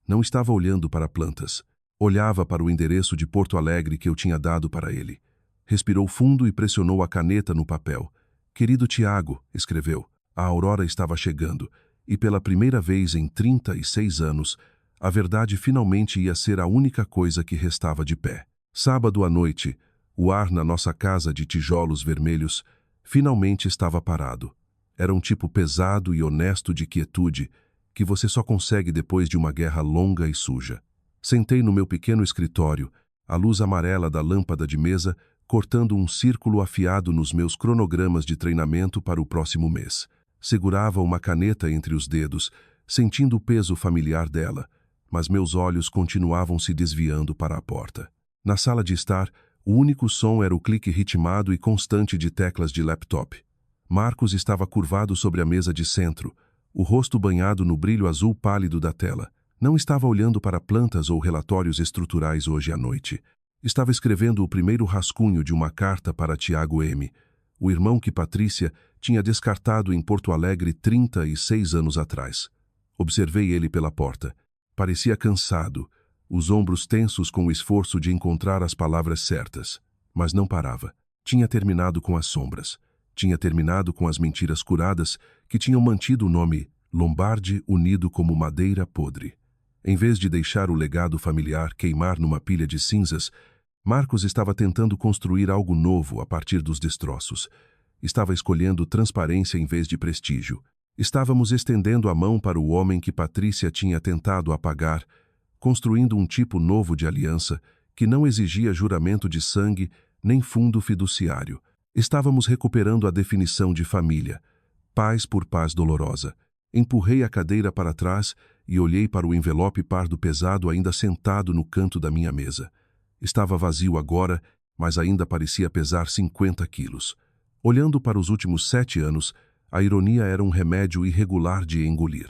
Não estava olhando para plantas. Olhava para o endereço de Porto Alegre que eu tinha dado para ele. Respirou fundo e pressionou a caneta no papel. Querido Tiago, escreveu. A aurora estava chegando, e pela primeira vez em 36 anos, a verdade finalmente ia ser a única coisa que restava de pé. Sábado à noite, o ar na nossa casa de tijolos vermelhos finalmente estava parado. Era um tipo pesado e honesto de quietude que você só consegue depois de uma guerra longa e suja. Sentei no meu pequeno escritório, a luz amarela da lâmpada de mesa cortando um círculo afiado nos meus cronogramas de treinamento para o próximo mês. Segurava uma caneta entre os dedos, sentindo o peso familiar dela, mas meus olhos continuavam se desviando para a porta. Na sala de estar, o único som era o clique ritmado e constante de teclas de laptop. Marcos estava curvado sobre a mesa de centro, o rosto banhado no brilho azul pálido da tela. Não estava olhando para plantas ou relatórios estruturais hoje à noite. Estava escrevendo o primeiro rascunho de uma carta para Tiago M., o irmão que Patrícia tinha descartado em Porto Alegre 36 anos atrás. Observei ele pela porta. Parecia cansado, os ombros tensos com o esforço de encontrar as palavras certas. Mas não parava. Tinha terminado com as sombras. Tinha terminado com as mentiras curadas que tinham mantido o nome Lombardi unido como madeira podre. Em vez de deixar o legado familiar queimar numa pilha de cinzas, Marcos estava tentando construir algo novo a partir dos destroços. Estava escolhendo transparência em vez de prestígio. Estávamos estendendo a mão para o homem que Patrícia tinha tentado apagar, construindo um tipo novo de aliança que não exigia juramento de sangue nem fundo fiduciário. Estávamos recuperando a definição de família, paz por paz dolorosa. Empurrei a cadeira para trás e olhei para o envelope pardo pesado ainda sentado no canto da minha mesa. Estava vazio agora, mas ainda parecia pesar 50 quilos. Olhando para os últimos 7 anos, a ironia era um remédio irregular de engolir.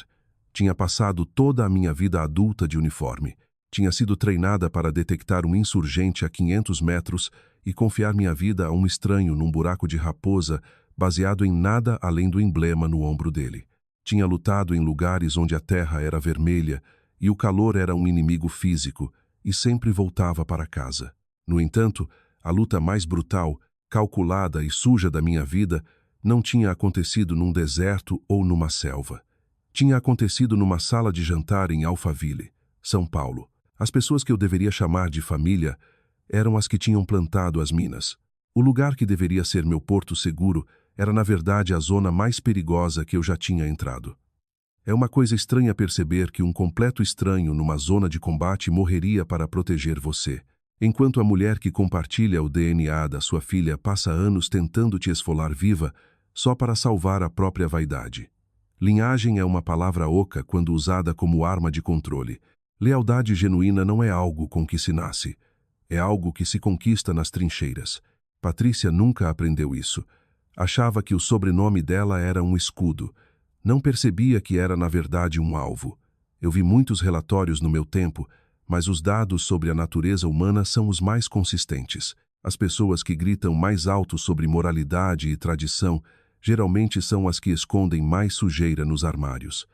Tinha passado toda a minha vida adulta de uniforme. Tinha sido treinada para detectar um insurgente a 500 metros e confiar minha vida a um estranho num buraco de raposa baseado em nada além do emblema no ombro dele. Tinha lutado em lugares onde a terra era vermelha e o calor era um inimigo físico, e sempre voltava para casa. No entanto, a luta mais brutal, calculada e suja da minha vida não tinha acontecido num deserto ou numa selva. Tinha acontecido numa sala de jantar em Alphaville, São Paulo. As pessoas que eu deveria chamar de família eram as que tinham plantado as minas. O lugar que deveria ser meu porto seguro era, na verdade, a zona mais perigosa que eu já tinha entrado. É uma coisa estranha perceber que um completo estranho numa zona de combate morreria para proteger você, enquanto a mulher que compartilha o DNA da sua filha passa anos tentando te esfolar viva só para salvar a própria vaidade. Linhagem é uma palavra oca quando usada como arma de controle. Lealdade genuína não é algo com que se nasce. É algo que se conquista nas trincheiras. Patrícia nunca aprendeu isso. Achava que o sobrenome dela era um escudo. Não percebia que era, na verdade, um alvo. Eu vi muitos relatórios no meu tempo, mas os dados sobre a natureza humana são os mais consistentes. As pessoas que gritam mais alto sobre moralidade e tradição geralmente são as que escondem mais sujeira nos armários.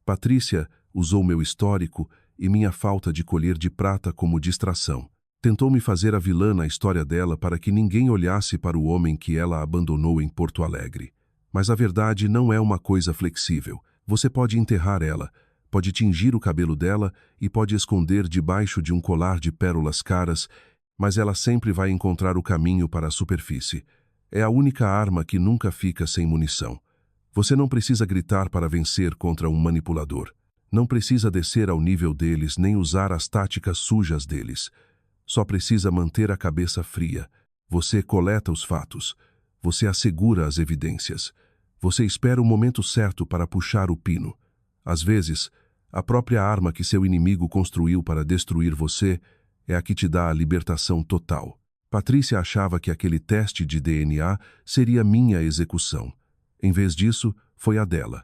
Patrícia usou meu histórico e minha falta de colher de prata como distração. Tentou me fazer a vilã na história dela para que ninguém olhasse para o homem que ela abandonou em Porto Alegre. Mas a verdade não é uma coisa flexível. Você pode enterrar ela, pode tingir o cabelo dela e pode esconder debaixo de um colar de pérolas caras, mas ela sempre vai encontrar o caminho para a superfície. É a única arma que nunca fica sem munição. Você não precisa gritar para vencer contra um manipulador. Não precisa descer ao nível deles nem usar as táticas sujas deles. Só precisa manter a cabeça fria. Você coleta os fatos. Você assegura as evidências. Você espera o momento certo para puxar o pino. Às vezes, a própria arma que seu inimigo construiu para destruir você é a que te dá a libertação total. Patrícia achava que aquele teste de DNA seria minha execução. Em vez disso, foi a dela.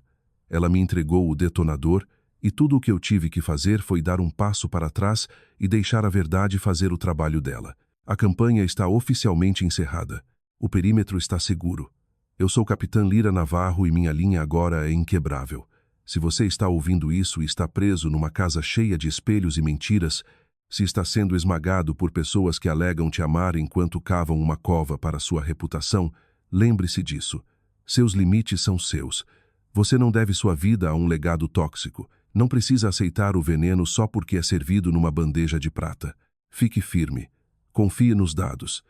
Ela me entregou o detonador e tudo o que eu tive que fazer foi dar um passo para trás e deixar a verdade fazer o trabalho dela. A campanha está oficialmente encerrada. O perímetro está seguro. Eu sou Capitã Lira Navarro e minha linha agora é inquebrável. Se você está ouvindo isso e está preso numa casa cheia de espelhos e mentiras, se está sendo esmagado por pessoas que alegam te amar enquanto cavam uma cova para sua reputação, lembre-se disso. Seus limites são seus. Você não deve sua vida a um legado tóxico. Não precisa aceitar o veneno só porque é servido numa bandeja de prata. Fique firme. Confie nos dados.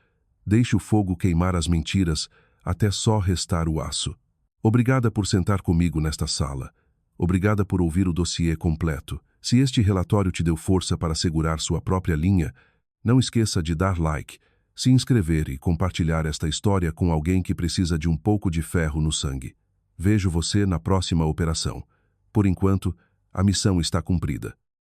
Deixe o fogo queimar as mentiras até só restar o aço. Obrigada por sentar comigo nesta sala. Obrigada por ouvir o dossiê completo. Se este relatório te deu força para segurar sua própria linha, não esqueça de dar like, se inscrever e compartilhar esta história com alguém que precisa de um pouco de ferro no sangue. Vejo você na próxima operação. Por enquanto, a missão está cumprida.